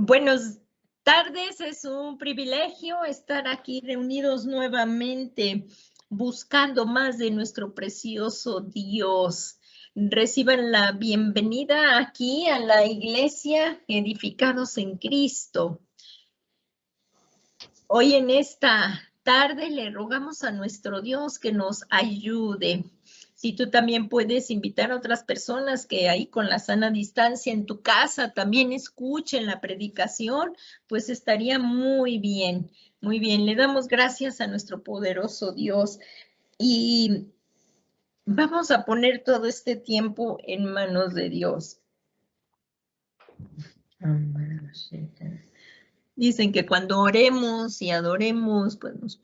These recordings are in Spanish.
Buenas tardes, es un privilegio estar aquí reunidos nuevamente buscando más de nuestro precioso Dios. Reciban la bienvenida aquí a la iglesia Edificados en Cristo. Hoy en esta tarde le rogamos a nuestro Dios que nos ayude. Si tú también puedes invitar a otras personas que ahí con la sana distancia en tu casa también escuchen la predicación, pues estaría muy bien, muy bien. Le damos gracias a nuestro poderoso Dios y vamos a poner todo este tiempo en manos de Dios. Dicen que cuando oremos y adoremos, pues nos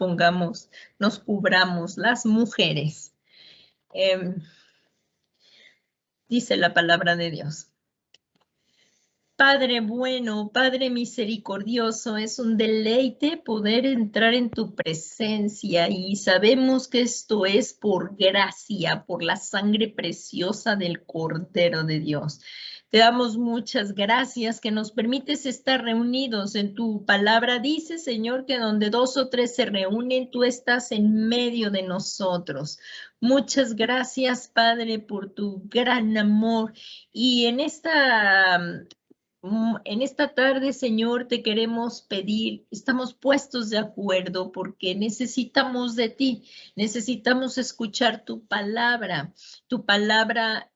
cubramos las mujeres. Dice la palabra de Dios. Padre bueno, Padre misericordioso, es un deleite poder entrar en tu presencia y sabemos que esto es por gracia, por la sangre preciosa del Cordero de Dios. Te damos muchas gracias que nos permites estar reunidos en tu palabra. Dice, Señor, que donde 2 o 3 se reúnen, tú estás en medio de nosotros. Muchas gracias, Padre, por tu gran amor. Y en esta tarde, Señor, te queremos pedir, estamos puestos de acuerdo porque necesitamos de ti, necesitamos escuchar tu palabra. Tu palabra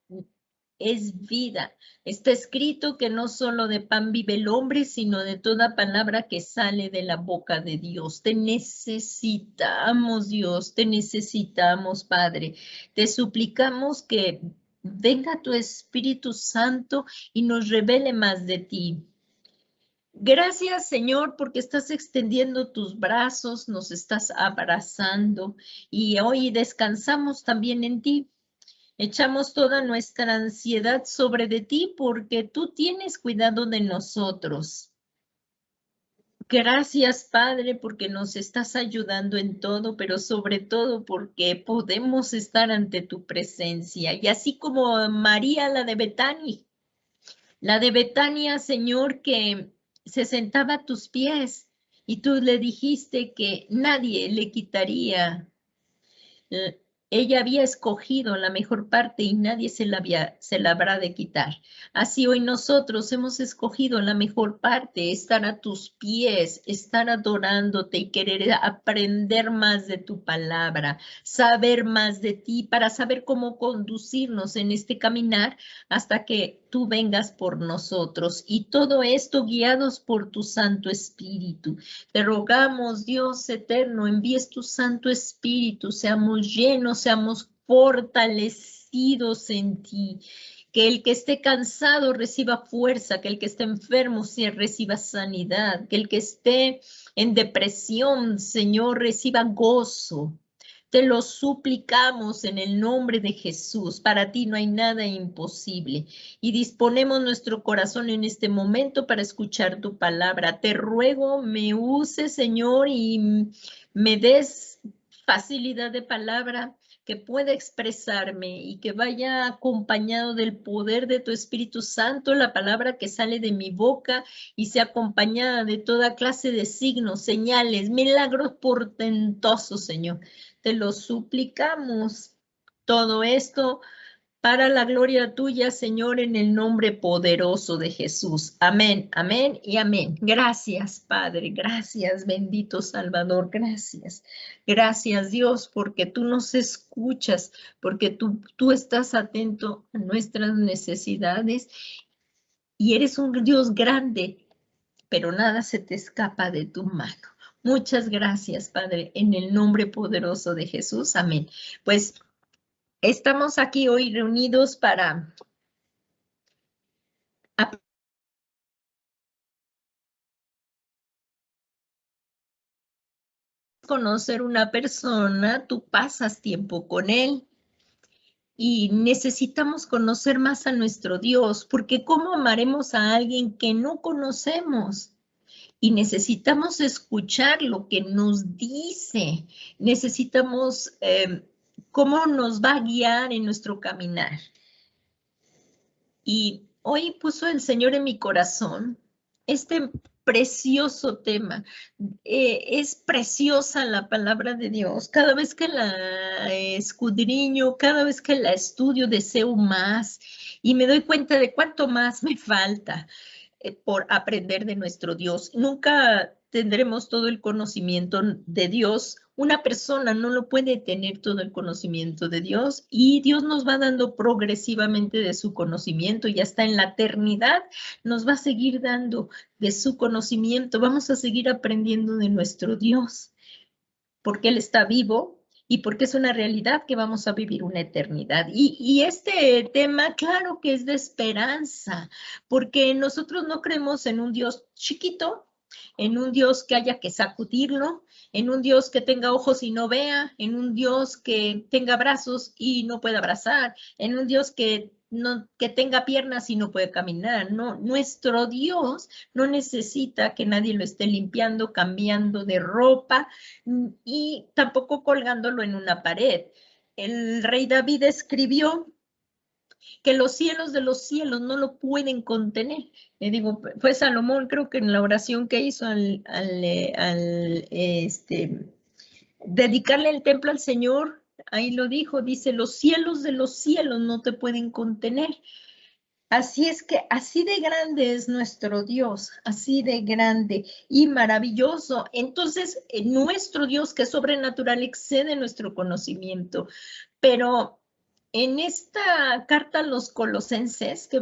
es vida. Está escrito que no solo de pan vive el hombre, sino de toda palabra que sale de la boca de Dios. Te necesitamos, Dios, te necesitamos, Padre. Te suplicamos que venga tu Espíritu Santo y nos revele más de ti. Gracias, Señor, porque estás extendiendo tus brazos, nos estás abrazando y hoy descansamos también en ti. Echamos toda nuestra ansiedad sobre de ti porque tú tienes cuidado de nosotros. Gracias, Padre, porque nos estás ayudando en todo, pero sobre todo porque podemos estar ante tu presencia. Y así como María, la de Betania, Señor, que se sentaba a tus pies y tú le dijiste que nadie le quitaría. Ella había escogido la mejor parte y nadie se la habrá de quitar. Así hoy nosotros hemos escogido la mejor parte, estar a tus pies, estar adorándote y querer aprender más de tu palabra, saber más de ti para saber cómo conducirnos en este caminar hasta que tú vengas por nosotros. Y todo esto guiados por tu Santo Espíritu. Te rogamos, Dios eterno, envíes tu Santo Espíritu, seamos llenos, seamos fortalecidos en ti. Que el que esté cansado reciba fuerza, que el que esté enfermo reciba sanidad, que el que esté en depresión, Señor, reciba gozo. Te lo suplicamos en el nombre de Jesús. Para ti no hay nada imposible. Y disponemos nuestro corazón en este momento para escuchar tu palabra. Te ruego, me uses, Señor, y me des facilidad de palabra que pueda expresarme y que vaya acompañado del poder de tu Espíritu Santo, la palabra que sale de mi boca y sea acompañada de toda clase de signos, señales, milagros portentosos, Señor. Te lo suplicamos. Todo esto para la gloria tuya, Señor, en el nombre poderoso de Jesús. Amén, amén y amén. Gracias, Padre. Gracias, bendito Salvador. Gracias. Gracias, Dios, porque tú nos escuchas, porque tú estás atento a nuestras necesidades y eres un Dios grande, pero nada se te escapa de tu mano. Muchas gracias, Padre, en el nombre poderoso de Jesús. Amén. Pues estamos aquí hoy reunidos para conocer una persona, tú pasas tiempo con él y necesitamos conocer más a nuestro Dios, porque ¿cómo amaremos a alguien que no conocemos? Y necesitamos escuchar lo que nos dice, necesitamos cómo nos va a guiar en nuestro caminar. Y hoy puso el Señor en mi corazón este precioso tema. Es preciosa la palabra de Dios. Cada vez que la escudriño, cada vez que la estudio, deseo más y me doy cuenta de cuánto más me falta por aprender de nuestro Dios. Nunca tendremos todo el conocimiento de Dios. Una persona no lo puede tener todo el conocimiento de Dios y Dios nos va dando progresivamente de su conocimiento y hasta en la eternidad nos va a seguir dando de su conocimiento. Vamos a seguir aprendiendo de nuestro Dios porque Él está vivo y porque es una realidad que vamos a vivir una eternidad. Y este tema, claro que es de esperanza, porque nosotros no creemos en un Dios chiquito, en un Dios que haya que sacudirlo, en un Dios que tenga ojos y no vea, en un Dios que tenga brazos y no pueda abrazar, en un Dios que tenga piernas y no puede caminar. No, nuestro Dios no necesita que nadie lo esté limpiando, cambiando de ropa, y tampoco colgándolo en una pared. El rey David escribió que los cielos de los cielos no lo pueden contener. Le digo, fue Salomón, creo que en la oración que hizo dedicarle el templo al Señor, ahí lo dijo, dice, los cielos de los cielos no te pueden contener. Así es que así de grande es nuestro Dios, así de grande y maravilloso. Entonces, nuestro Dios que es sobrenatural excede nuestro conocimiento. Pero en esta carta a los Colosenses que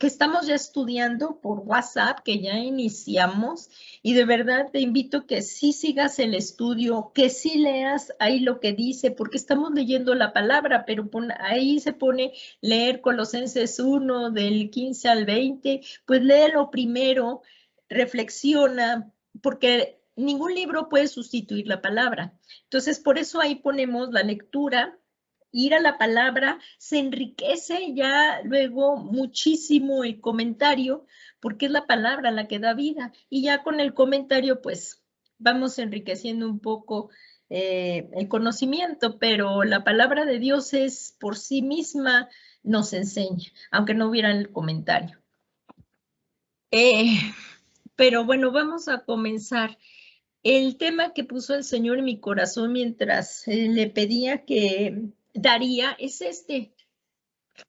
estamos ya estudiando por WhatsApp, que ya iniciamos, y de verdad te invito que sí sigas el estudio, que sí leas ahí lo que dice, porque estamos leyendo la palabra, pero ahí se pone leer Colosenses 1 del 15 al 20, pues léelo primero, reflexiona, porque ningún libro puede sustituir la palabra. Entonces, por eso ahí ponemos la lectura, ir a la palabra, se enriquece ya luego muchísimo el comentario, porque es la palabra la que da vida. Y ya con el comentario, pues vamos enriqueciendo un poco el conocimiento, pero la palabra de Dios es por sí misma, nos enseña, aunque no hubiera el comentario. Pero bueno, vamos a comenzar. El tema que puso el Señor en mi corazón mientras le pedía que daría es este: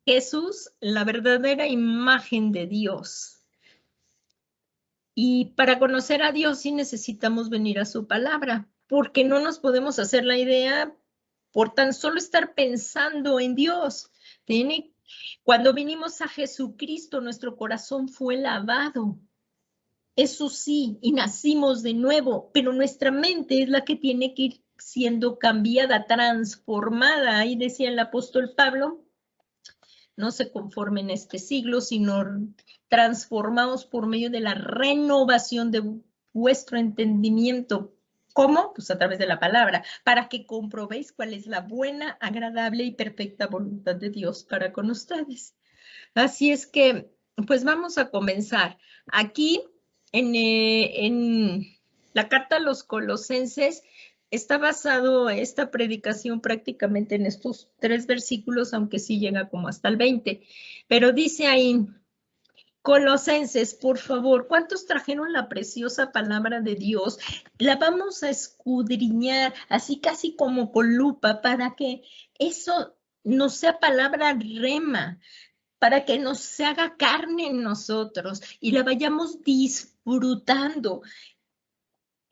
Jesús, la verdadera imagen de Dios. Y para conocer a Dios sí necesitamos venir a su palabra, porque no nos podemos hacer la idea por tan solo estar pensando en Dios. Cuando vinimos a Jesucristo, nuestro corazón fue lavado. Eso sí, y nacimos de nuevo, pero nuestra mente es la que tiene que ir siendo cambiada, transformada. Ahí decía el apóstol Pablo, no se conformen este siglo, sino transformados por medio de la renovación de vuestro entendimiento. ¿Cómo? Pues a través de la palabra, para que comprobéis cuál es la buena, agradable y perfecta voluntad de Dios para con ustedes. Así es que, pues vamos a comenzar. Aquí en la carta a los Colosenses está basado esta predicación prácticamente en estos 3 versículos, aunque sí llega como hasta el 20. Pero dice ahí, Colosenses, por favor, ¿cuántos trajeron la preciosa palabra de Dios? La vamos a escudriñar, así casi como con lupa, para que eso no sea palabra rema, para que nos se haga carne en nosotros y la vayamos disfrutando.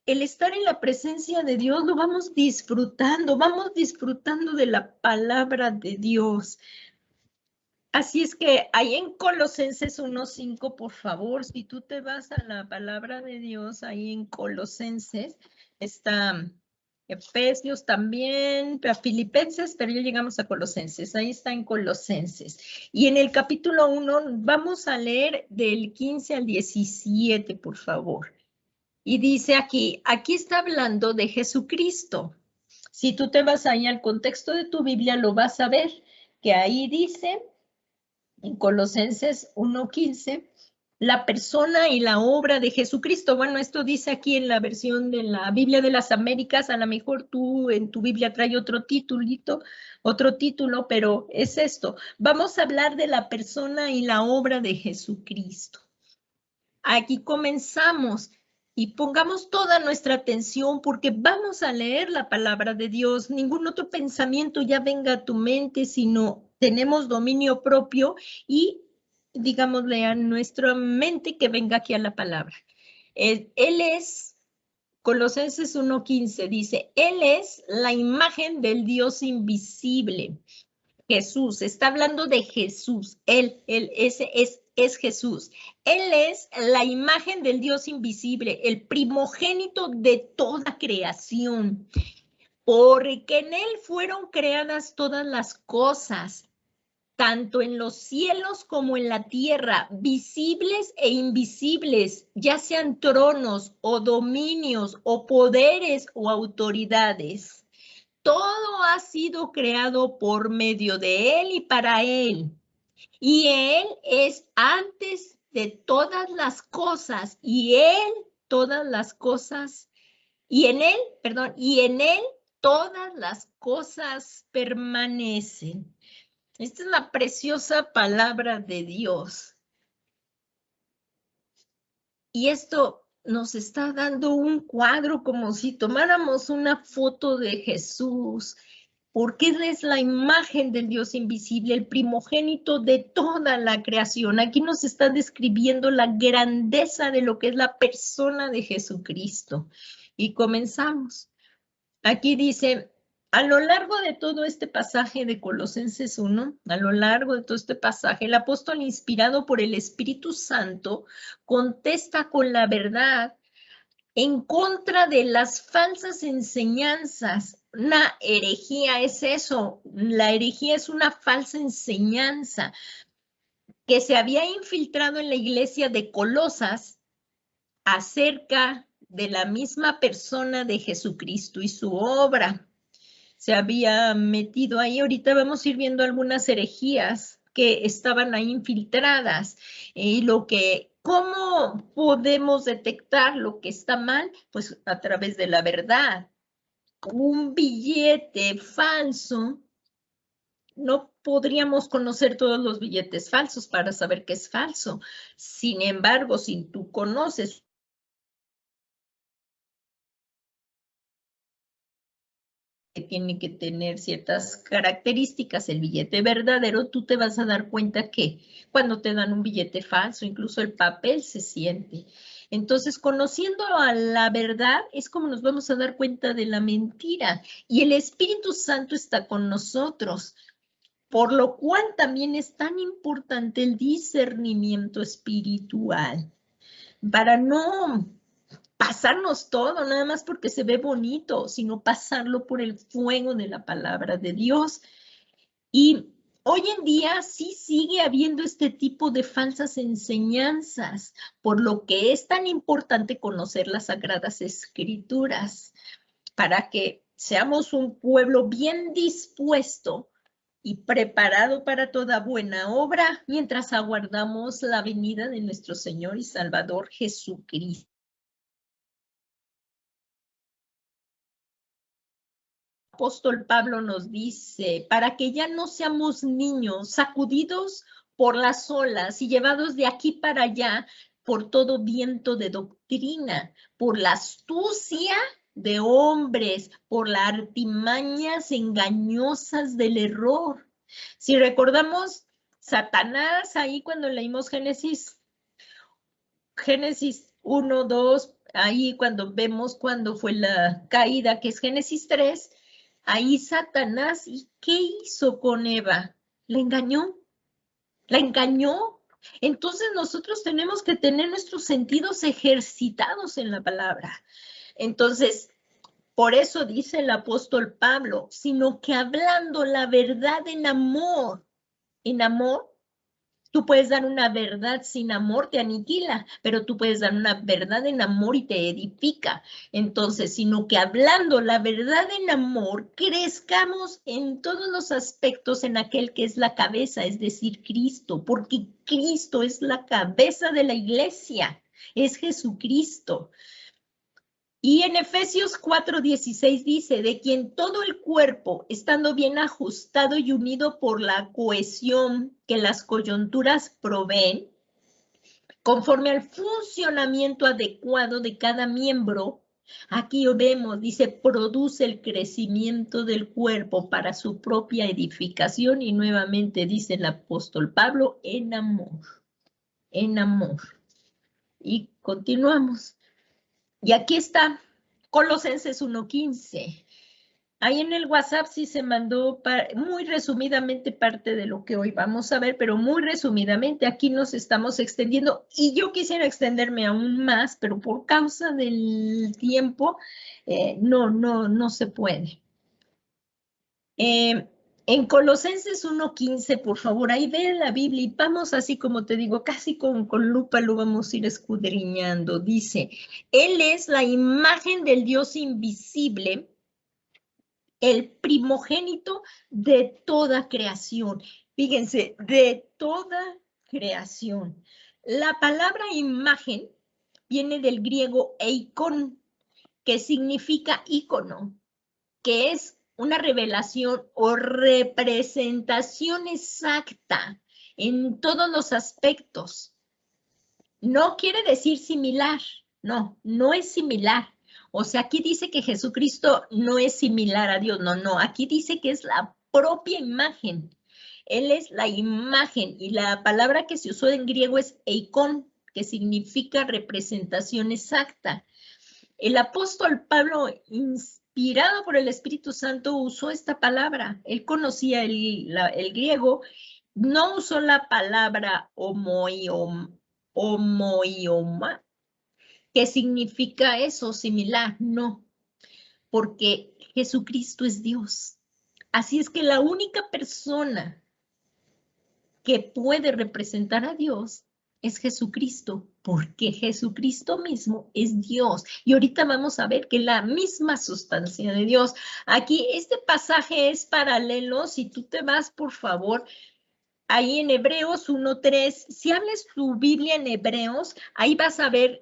El estar en la presencia de Dios lo vamos disfrutando de la palabra de Dios. Así es que ahí en Colosenses 1:5, por favor, si tú te vas a la palabra de Dios, ahí en Colosenses está Efesios también, Filipenses, pero ya llegamos a Colosenses, ahí está en Colosenses. Y en el capítulo 1 vamos a leer del 15 al 17, por favor. Y dice aquí está hablando de Jesucristo. Si tú te vas ahí al contexto de tu Biblia, lo vas a ver, que ahí dice, en Colosenses 1:15, la persona y la obra de Jesucristo. Bueno, esto dice aquí en la versión de la Biblia de las Américas, a lo mejor tú en tu Biblia trae otro título, pero es esto. Vamos a hablar de la persona y la obra de Jesucristo. aquí comenzamos y pongamos toda nuestra atención porque vamos a leer la palabra de Dios. Ningún otro pensamiento ya venga a tu mente, sino tenemos dominio propio y digámosle a nuestra mente que venga aquí a la palabra. Él es, Colosenses 1:15 dice, Él es la imagen del Dios invisible. Jesús, está hablando de Jesús, ese es Jesús. Él es la imagen del Dios invisible, el primogénito de toda creación, porque en Él fueron creadas todas las cosas, tanto en los cielos como en la tierra, visibles e invisibles, ya sean tronos o dominios o poderes o autoridades. Todo ha sido creado por medio de Él y para Él. Y Él es antes de todas las cosas. Y Él todas las cosas. Y en Él todas las cosas permanecen. Esta es la preciosa palabra de Dios. Y esto nos está dando un cuadro como si tomáramos una foto de Jesús, porque Él es la imagen del Dios invisible, el primogénito de toda la creación. Aquí nos está describiendo la grandeza de lo que es la persona de Jesucristo. Y comenzamos. Aquí dice, a lo largo de todo este pasaje de Colosenses 1, a lo largo de todo este pasaje, el apóstol inspirado por el Espíritu Santo contesta con la verdad en contra de las falsas enseñanzas. Una herejía es eso, la herejía es una falsa enseñanza que se había infiltrado en la iglesia de Colosas acerca de la misma persona de Jesucristo y su obra. Se había metido ahí. Ahorita vamos a ir viendo algunas herejías que estaban ahí infiltradas. Y ¿cómo podemos detectar lo que está mal? Pues a través de la verdad. Un billete falso, no podríamos conocer todos los billetes falsos para saber qué es falso. Sin embargo, si tú conoces que tiene que tener ciertas características el billete verdadero, tú te vas a dar cuenta que cuando te dan un billete falso, incluso el papel se siente. Entonces, conociendo a la verdad es como nos vamos a dar cuenta de la mentira. Y el Espíritu Santo está con nosotros, por lo cual también es tan importante el discernimiento espiritual, para no pasarnos todo, nada más porque se ve bonito, sino pasarlo por el fuego de la palabra de Dios. Y hoy en día sí sigue habiendo este tipo de falsas enseñanzas, por lo que es tan importante conocer las Sagradas Escrituras, para que seamos un pueblo bien dispuesto y preparado para toda buena obra, mientras aguardamos la venida de nuestro Señor y Salvador Jesucristo. Apóstol Pablo nos dice, para que ya no seamos niños sacudidos por las olas y llevados de aquí para allá por todo viento de doctrina, por la astucia de hombres, por las artimañas engañosas del error. Si recordamos Satanás, ahí cuando leímos Génesis 1, 2, ahí cuando vemos cuando fue la caída, que es Génesis 3, ahí Satanás, ¿y qué hizo con Eva? ¿La engañó? ¿La engañó? Entonces nosotros tenemos que tener nuestros sentidos ejercitados en la palabra. Entonces, por eso dice el apóstol Pablo, sino que hablando la verdad en amor, tú puedes dar una verdad sin amor, te aniquila, pero tú puedes dar una verdad en amor y te edifica. Entonces, sino que hablando la verdad en amor, crezcamos en todos los aspectos en aquel que es la cabeza, es decir, Cristo, porque Cristo es la cabeza de la iglesia, es Jesucristo. Y en Efesios 4:16 dice, de quien todo el cuerpo, estando bien ajustado y unido por la cohesión que las coyunturas proveen, conforme al funcionamiento adecuado de cada miembro. Aquí vemos, dice, produce el crecimiento del cuerpo para su propia edificación, y nuevamente dice el apóstol Pablo, en amor, en amor. Y continuamos. Y aquí está Colosenses 1:15. Ahí en el WhatsApp sí se mandó muy resumidamente parte de lo que hoy vamos a ver, pero muy resumidamente aquí nos estamos extendiendo, y yo quisiera extenderme aún más, pero por causa del tiempo no se puede. En Colosenses 1:15, por favor, ahí ve la Biblia y vamos así como te digo, casi con lupa lo vamos a ir escudriñando. Dice, Él es la imagen del Dios invisible, el primogénito de toda creación. Fíjense, de toda creación. La palabra imagen viene del griego eikon, que significa ícono, que es una revelación o representación exacta en todos los aspectos. No quiere decir similar, no es similar. O sea, aquí dice que Jesucristo no es similar a Dios, no, aquí dice que es la propia imagen. Él es la imagen, y la palabra que se usó en griego es eikon, que significa representación exacta. El apóstol Pablo, inspirado por el Espíritu Santo, usó esta palabra. Él conocía el griego, no usó la palabra homoioma, que significa eso, similar, no, porque Jesucristo es Dios. Así es que la única persona que puede representar a Dios es Jesucristo, porque Jesucristo mismo es Dios. Y ahorita vamos a ver que la misma sustancia de Dios. Aquí este pasaje es paralelo. Si tú te vas, por favor, ahí en Hebreos 1:3, si hablas tu Biblia en Hebreos, ahí vas a ver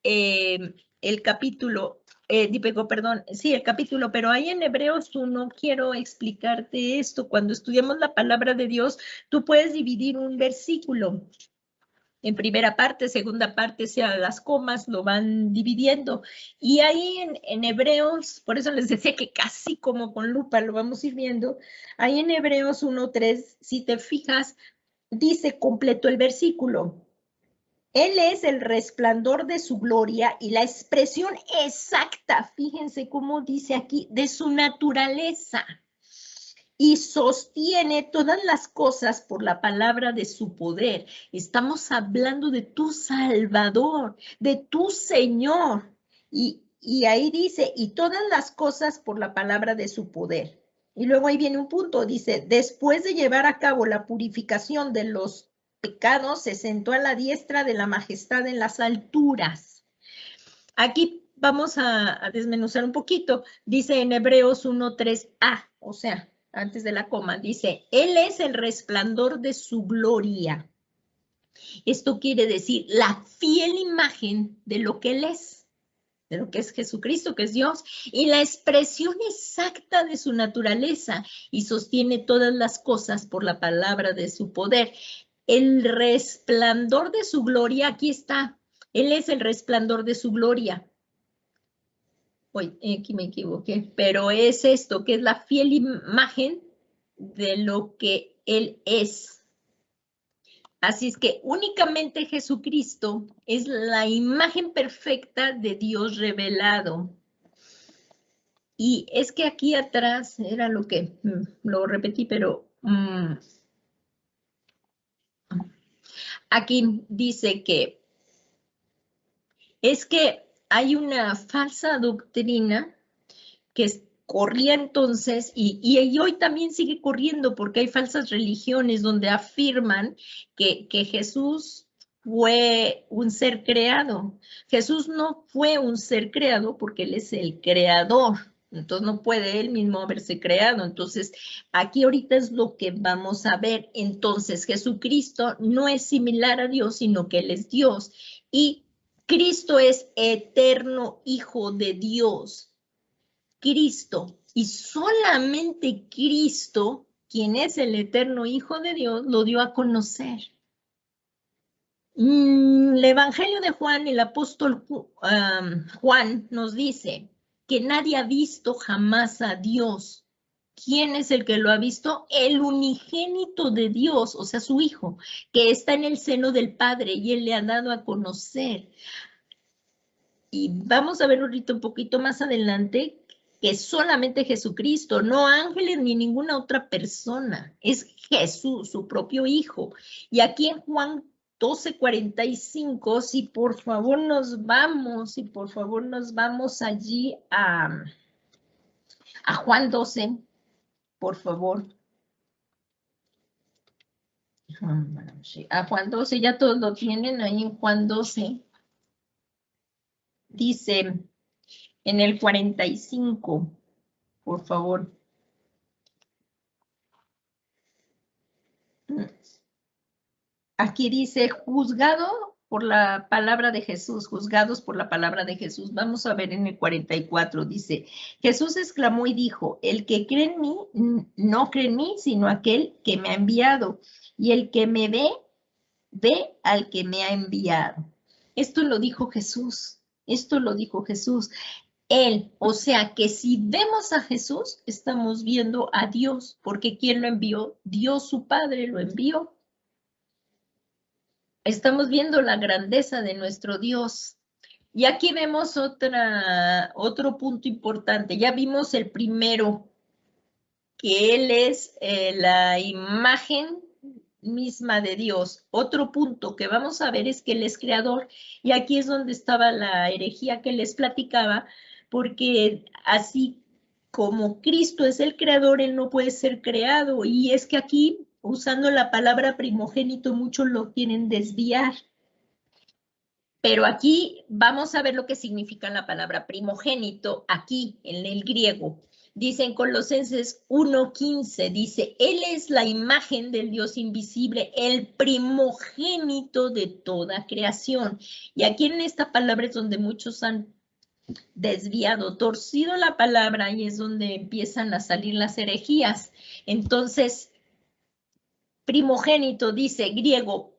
el capítulo, el capítulo, pero ahí en Hebreos 1 quiero explicarte esto. Cuando estudiamos la palabra de Dios, tú puedes dividir un versículo en primera parte, segunda parte, sea las comas, lo van dividiendo. Y ahí en Hebreos, por eso les decía que casi como con lupa lo vamos a ir viendo, ahí en Hebreos 1:3, si te fijas, dice completo el versículo. Él es el resplandor de su gloria y la expresión exacta, fíjense cómo dice aquí, de su naturaleza. Y sostiene todas las cosas por la palabra de su poder. Estamos hablando de tu Salvador, de tu Señor. Y ahí dice, y todas las cosas por la palabra de su poder. Y luego ahí viene un punto, dice, después de llevar a cabo la purificación de los pecados, se sentó a la diestra de la majestad en las alturas. Aquí vamos a desmenuzar un poquito. Dice en Hebreos 1:3a, o sea, antes de la coma, dice, Él es el resplandor de su gloria. Esto quiere decir la fiel imagen de lo que Él es, de lo que es Jesucristo, que es Dios, y la expresión exacta de su naturaleza, y sostiene todas las cosas por la palabra de su poder. El resplandor de su gloria, aquí está. Él es el resplandor de su gloria. Aquí me equivoqué, pero es esto, que es la fiel imagen de lo que Él es. Así es que únicamente Jesucristo es la imagen perfecta de Dios revelado. Y es que aquí atrás era lo que, lo repetí, pero aquí dice que es que hay una falsa doctrina que corría entonces, y hoy también sigue corriendo, porque hay falsas religiones donde afirman que Jesús fue un ser creado. Jesús no fue un ser creado porque Él es el creador. Entonces no puede Él mismo haberse creado. Entonces aquí ahorita es lo que vamos a ver. Entonces Jesucristo no es similar a Dios, sino que Él es Dios. Y Cristo es eterno Hijo de Dios. Cristo, y solamente Cristo, quien es el eterno Hijo de Dios, lo dio a conocer. El Evangelio de Juan, el apóstol Juan nos dice que nadie ha visto jamás a Dios. ¿Quién es el que lo ha visto? El unigénito de Dios, o sea, su Hijo, que está en el seno del Padre y Él le ha dado a conocer. Y vamos a ver ahorita un poquito más adelante que solamente Jesucristo, no ángeles ni ninguna otra persona, es Jesús, su propio Hijo. Y aquí en Juan 12:45, si por favor nos vamos allí a Juan 12, por favor. A Juan 12, ya todos lo tienen ahí en Juan 12. Dice en el 45, por favor. Aquí dice, juzgado por la palabra de Jesús, juzgados por la palabra de Jesús. Vamos a ver en el 44, dice, Jesús exclamó y dijo, el que cree en mí, no cree en mí, sino aquel que me ha enviado. Y el que me ve, ve al que me ha enviado. Esto lo dijo Jesús, esto lo dijo Jesús. Él, o sea que si vemos a Jesús, estamos viendo a Dios, porque ¿quién lo envió? Dios su Padre lo envió. Estamos viendo la grandeza de nuestro Dios. Y aquí vemos otro punto importante. Ya vimos el primero, que Él es la imagen misma de Dios. Otro punto que vamos a ver es que Él es creador. Y aquí es donde estaba la herejía que les platicaba, porque así como Cristo es el creador, Él no puede ser creado. Y es que aquí, usando la palabra primogénito, muchos lo quieren desviar. Pero aquí vamos a ver lo que significa la palabra primogénito aquí en el griego. Dice en Colosenses 1:15, dice, Él es la imagen del Dios invisible, el primogénito de toda creación. Y aquí en esta palabra es donde muchos han desviado, torcido la palabra y es donde empiezan a salir las herejías. Entonces, primogénito dice griego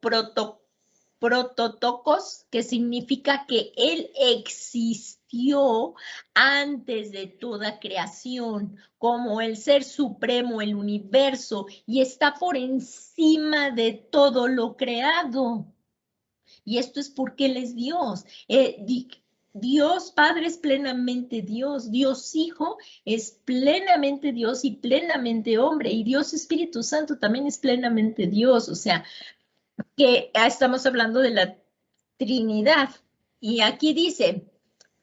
prototokos, que significa que Él existió antes de toda creación, como el ser supremo, el universo, y está por encima de todo lo creado. Y esto es porque Él es Dios. Dios Padre es plenamente Dios, Dios Hijo es plenamente Dios y plenamente hombre, y Dios Espíritu Santo también es plenamente Dios, o sea, que estamos hablando de la Trinidad. Y aquí dice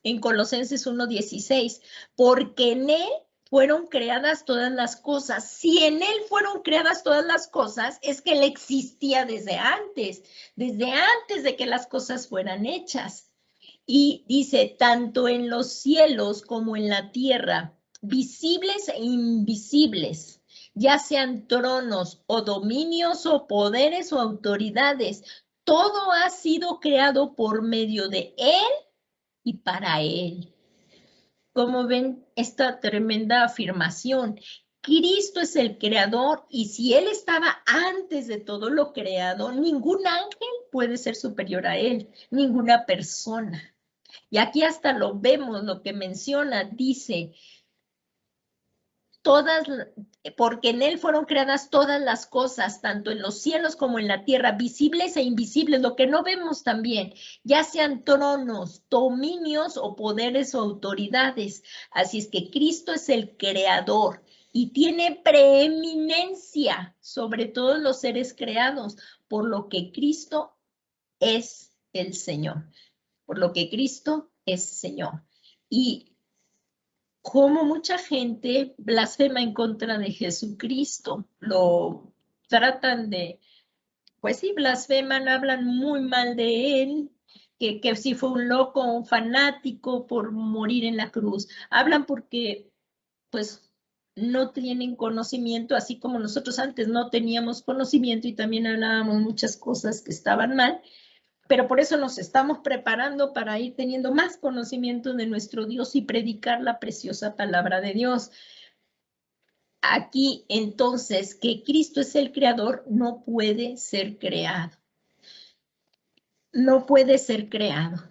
en Colosenses 1:16, porque en Él fueron creadas todas las cosas. Si en Él fueron creadas todas las cosas, es que Él existía desde antes de que las cosas fueran hechas. Y dice, tanto en los cielos como en la tierra, visibles e invisibles, ya sean tronos o dominios o poderes o autoridades, todo ha sido creado por medio de Él y para Él. Como ven esta tremenda afirmación, Cristo es el creador y si Él estaba antes de todo lo creado, ningún ángel puede ser superior a Él, ninguna persona. Y aquí hasta lo vemos, lo que menciona, dice, porque en Él fueron creadas todas las cosas, tanto en los cielos como en la tierra, visibles e invisibles, lo que no vemos también, ya sean tronos, dominios o poderes o autoridades. Así es que Cristo es el creador y tiene preeminencia sobre todos los seres creados, por lo que Cristo es el Señor. Por lo que Cristo es Señor. Y como mucha gente blasfema en contra de Jesucristo, lo tratan de, pues sí, blasfeman, hablan muy mal de él, que si fue un loco, un fanático por morir en la cruz. Hablan porque, pues, no tienen conocimiento, así como nosotros antes no teníamos conocimiento y también hablábamos muchas cosas que estaban mal. Pero por eso nos estamos preparando para ir teniendo más conocimiento de nuestro Dios y predicar la preciosa palabra de Dios. Aquí, entonces, que Cristo es el creador no puede ser creado. no puede ser creado.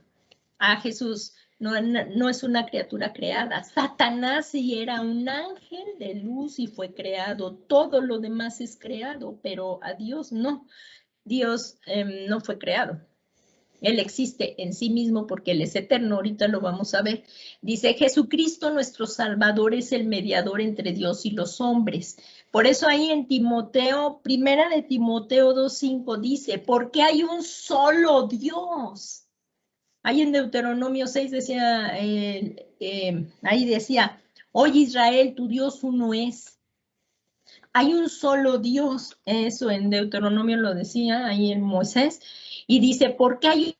Jesús no es una criatura creada. Satanás sí era un ángel de luz y fue creado. Todo lo demás es creado, pero a Dios no. Dios no fue creado. Él existe en sí mismo porque Él es eterno. Ahorita lo vamos a ver. Dice, Jesucristo nuestro Salvador es el mediador entre Dios y los hombres. Por eso ahí en Timoteo, primera de Timoteo 2:5 dice, porque hay un solo Dios. Ahí en Deuteronomio 6 decía, ahí decía, oye Israel, tu Dios uno es. Hay un solo Dios, eso en Deuteronomio lo decía, ahí en Moisés, y dice, ¿por qué hay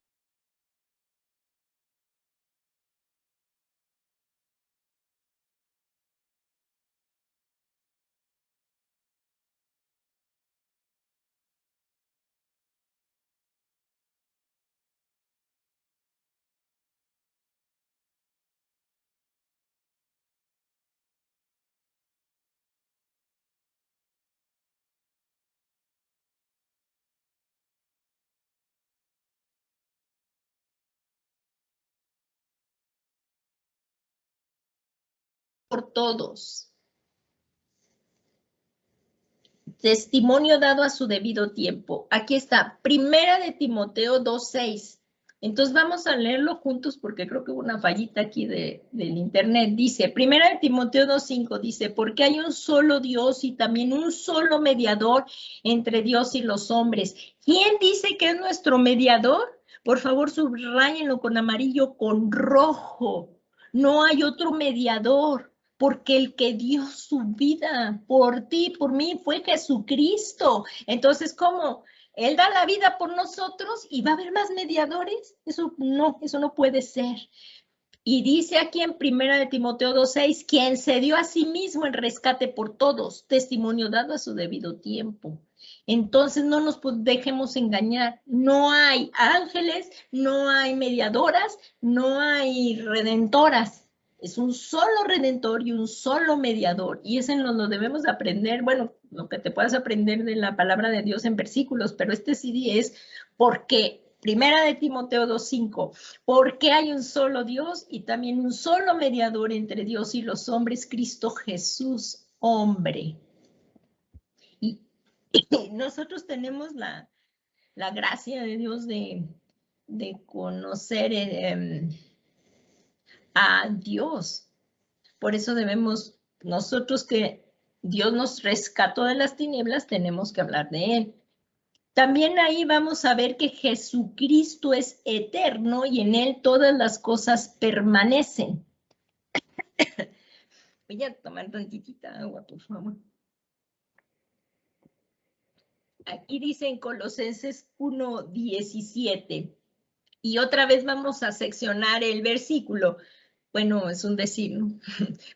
por todos? Testimonio dado a su debido tiempo. Aquí está, primera de Timoteo 2:6. Entonces vamos a leerlo juntos porque creo que hubo una fallita aquí del internet. Dice, primera de Timoteo 2:5, dice, porque hay un solo Dios y también un solo mediador entre Dios y los hombres. ¿Quién dice que es nuestro mediador? Por favor, subrayenlo con amarillo, con rojo. No hay otro mediador, porque el que dio su vida por ti, por mí, fue Jesucristo. Entonces, ¿cómo? Él da la vida por nosotros y va a haber más mediadores. Eso no puede ser. Y dice aquí en primera de Timoteo 2:6, quien se dio a sí mismo en rescate por todos, testimonio dado a su debido tiempo. Entonces no nos dejemos engañar. No hay ángeles, no hay mediadoras, no hay redentoras. Es un solo redentor y un solo mediador. Y eso lo debemos aprender, bueno, lo que te puedas aprender de la palabra de Dios en versículos, pero este sí es porque primera de Timoteo 2:5, porque hay un solo Dios y también un solo mediador entre Dios y los hombres, Cristo Jesús, hombre. Y nosotros tenemos la gracia de Dios de conocer a Dios. Por eso debemos, nosotros que Dios nos rescató de las tinieblas, tenemos que hablar de Él. También ahí vamos a ver que Jesucristo es eterno y en Él todas las cosas permanecen. Voy a tomar tantitita agua, por favor. Aquí dice en Colosenses 1:17. Y otra vez vamos a seccionar el versículo. Bueno, es un decir, ¿no?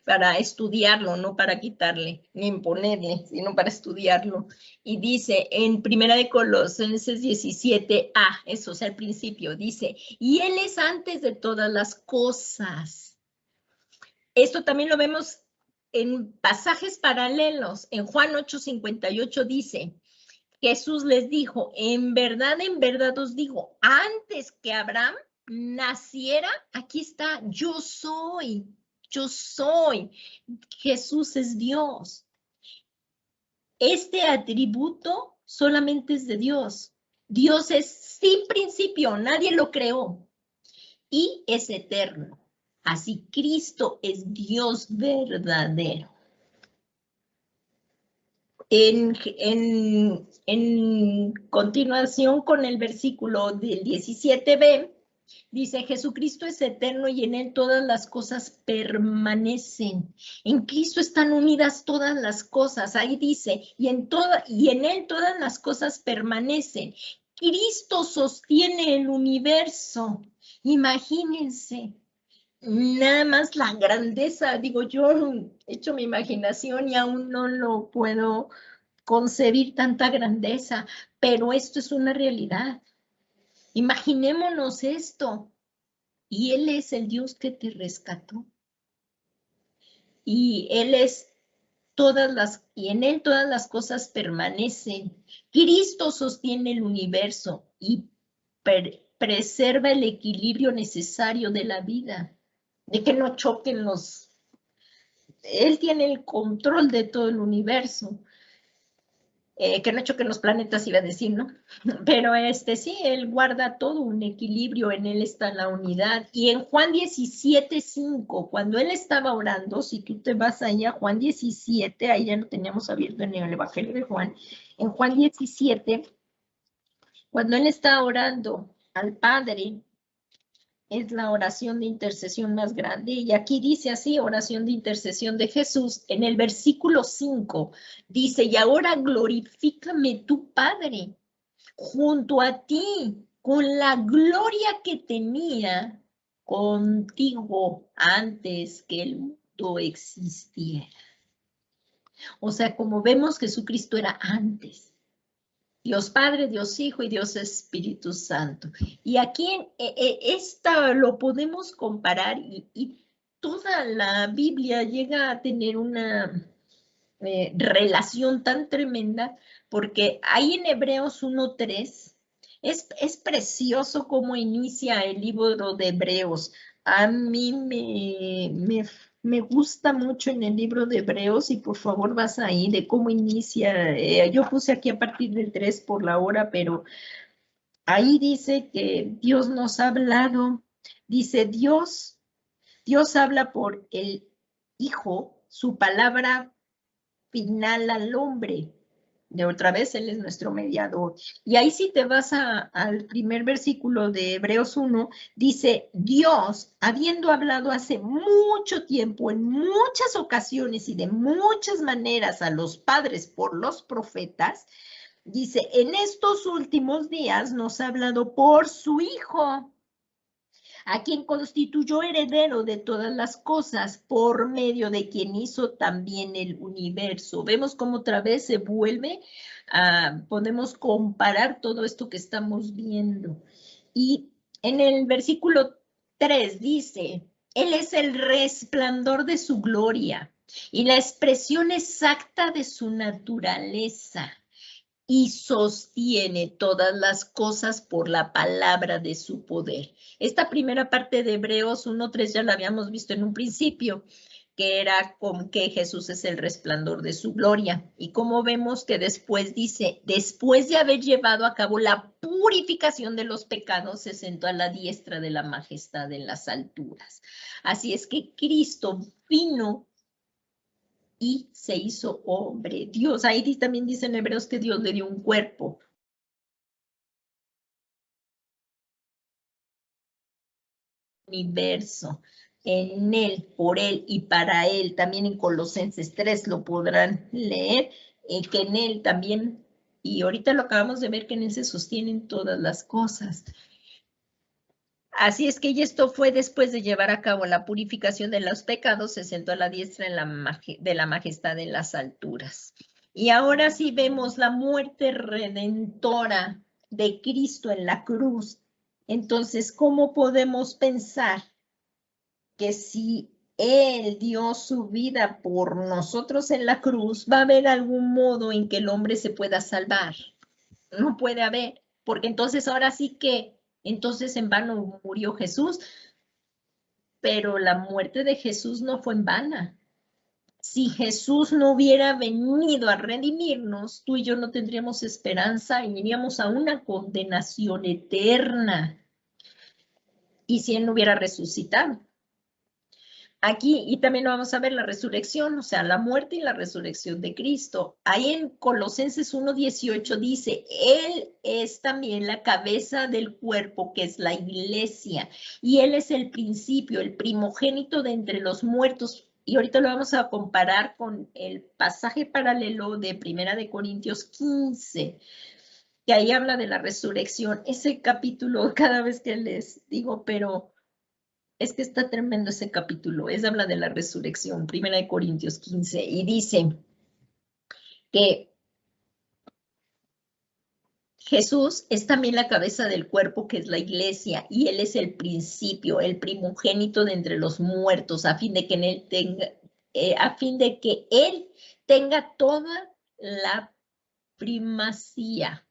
Para estudiarlo, no para quitarle ni imponerle, sino para estudiarlo. Y dice en primera de Colosenses 17a, eso es al principio, dice, y Él es antes de todas las cosas. Esto también lo vemos en pasajes paralelos. En Juan 8:58 dice, Jesús les dijo, en verdad os digo, antes que Abraham naciera, aquí está, yo soy. Jesús es Dios. Este atributo solamente es de Dios. Dios es sin principio, nadie lo creó y es eterno. Así Cristo es Dios verdadero. En continuación con el versículo del 17b, dice, Jesucristo es eterno y en Él todas las cosas permanecen. En Cristo están unidas todas las cosas. Ahí dice, y en Él todas las cosas permanecen. Cristo sostiene el universo. Imagínense. Nada más la grandeza, digo, yo he hecho mi imaginación y aún no lo puedo concebir tanta grandeza, pero esto es una realidad. Imaginémonos esto. Y Él es el Dios que te rescató. Y Él es y en Él todas las cosas permanecen. Cristo sostiene el universo y preserva el equilibrio necesario de la vida, de que no choquen los... Él tiene el control de todo el universo. Que no choquen los planetas, iba a decir, ¿no? Pero sí, él guarda todo un equilibrio, en él está la unidad. Y en Juan 17:5, cuando él estaba orando, si tú te vas ahí a Juan 17, ahí ya lo teníamos abierto en el Evangelio de Juan, en Juan 17, cuando él está orando al Padre, es la oración de intercesión más grande. Y aquí dice así, oración de intercesión de Jesús. En el versículo 5 dice, y ahora glorifícame tu Padre junto a ti con la gloria que tenía contigo antes que el mundo existiera. O sea, como vemos, Jesucristo era antes. Dios Padre, Dios Hijo y Dios Espíritu Santo. Y aquí esta lo podemos comparar y toda la Biblia llega a tener una relación tan tremenda, porque ahí en Hebreos 1:3 es precioso cómo inicia el libro de Hebreos. A mí me gusta mucho en el libro de Hebreos, y por favor vas ahí de cómo inicia. Yo puse aquí a partir del 3 por la hora, pero ahí dice que Dios nos ha hablado. Dice Dios habla por el Hijo, su palabra final al hombre. De otra vez, Él es nuestro mediador. Y ahí si te vas al primer versículo de Hebreos 1, dice, Dios, habiendo hablado hace mucho tiempo, en muchas ocasiones y de muchas maneras a los padres por los profetas, dice, en estos últimos días nos ha hablado por su Hijo, a quien constituyó heredero de todas las cosas, por medio de quien hizo también el universo. Vemos cómo otra vez se vuelve, podemos comparar todo esto que estamos viendo. Y en el versículo 3 dice, Él es el resplandor de su gloria y la expresión exacta de su naturaleza, y sostiene todas las cosas por la palabra de su poder. Esta primera parte de Hebreos 1:3 ya la habíamos visto en un principio, que era con que Jesús es el resplandor de su gloria. Y como vemos que después dice, después de haber llevado a cabo la purificación de los pecados, se sentó a la diestra de la majestad en las alturas. Así es que Cristo vino y se hizo hombre. Dios, ahí también dice en Hebreos que Dios le dio un cuerpo. Universo, en Él, por Él y para Él. También en Colosenses 3 lo podrán leer, que en Él también, y ahorita lo acabamos de ver, que en Él se sostienen todas las cosas. Así es que esto fue después de llevar a cabo la purificación de los pecados, se sentó a la diestra de la majestad en las alturas. Y ahora sí vemos la muerte redentora de Cristo en la cruz. Entonces, ¿cómo podemos pensar que si Él dio su vida por nosotros en la cruz, va a haber algún modo en que el hombre se pueda salvar? No puede haber, porque entonces ahora sí que, entonces en vano murió Jesús, pero la muerte de Jesús no fue en vana. Si Jesús no hubiera venido a redimirnos, tú y yo no tendríamos esperanza y iríamos a una condenación eterna. Y si Él no hubiera resucitado. Aquí, y también vamos a ver la resurrección, o sea, la muerte y la resurrección de Cristo. Ahí en Colosenses 1:18 dice, Él es también la cabeza del cuerpo, que es la iglesia, y Él es el principio, el primogénito de entre los muertos. Y ahorita lo vamos a comparar con el pasaje paralelo de 1 Corintios 15, que ahí habla de la resurrección. Ese capítulo, cada vez que les digo, pero es que está tremendo ese capítulo. Habla de la resurrección, 1 Corintios 15, y dice que Jesús es también la cabeza del cuerpo, que es la iglesia, y Él es el principio, el primogénito de entre los muertos, a fin de que Él tenga toda la primacía.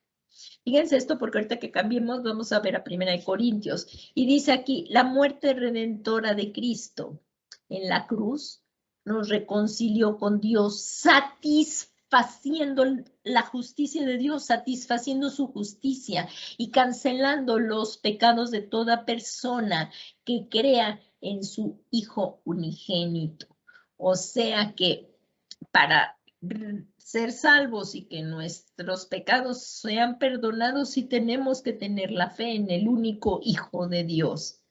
Fíjense esto porque ahorita que cambiemos vamos a ver a 1 Corintios. Y dice aquí, la muerte redentora de Cristo en la cruz nos reconcilió con Dios, satisfaciendo la justicia de Dios, satisfaciendo su justicia y cancelando los pecados de toda persona que crea en su Hijo unigénito. O sea que para ser salvos y que nuestros pecados sean perdonados, sí tenemos que tener la fe en el único Hijo de Dios.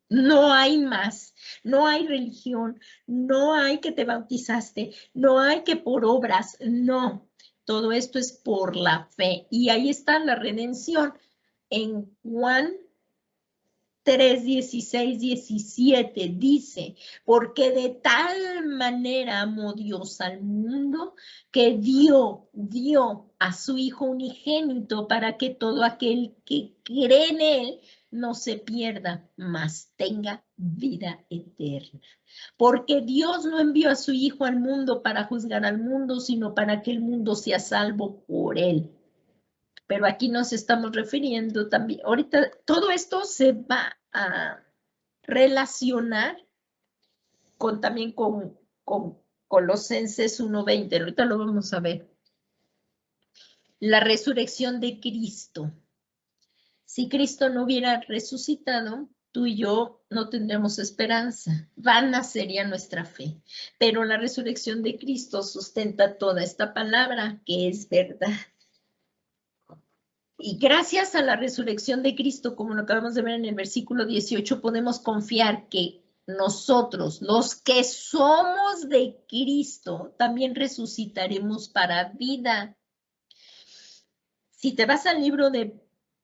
No hay más, no hay religión, no hay que te bautizaste, no hay que por obras, no. Todo esto es por la fe. Y ahí está la redención. En Juan 3, 16, 17 dice, porque de tal manera amó Dios al mundo que dio a su Hijo unigénito para que todo aquel que cree en Él no se pierda, mas tenga vida eterna. Porque Dios no envió a su Hijo al mundo para juzgar al mundo, sino para que el mundo sea salvo por Él. Pero aquí nos estamos refiriendo también, ahorita todo esto se va a relacionar también con Colosenses 1:20, ahorita lo vamos a ver. La resurrección de Cristo. Si Cristo no hubiera resucitado, tú y yo no tendremos esperanza. Vana sería nuestra fe. Pero la resurrección de Cristo sustenta toda esta palabra que es verdad. Y gracias a la resurrección de Cristo, como lo acabamos de ver en el versículo 18, podemos confiar que nosotros, los que somos de Cristo, también resucitaremos para vida. Si te vas al libro de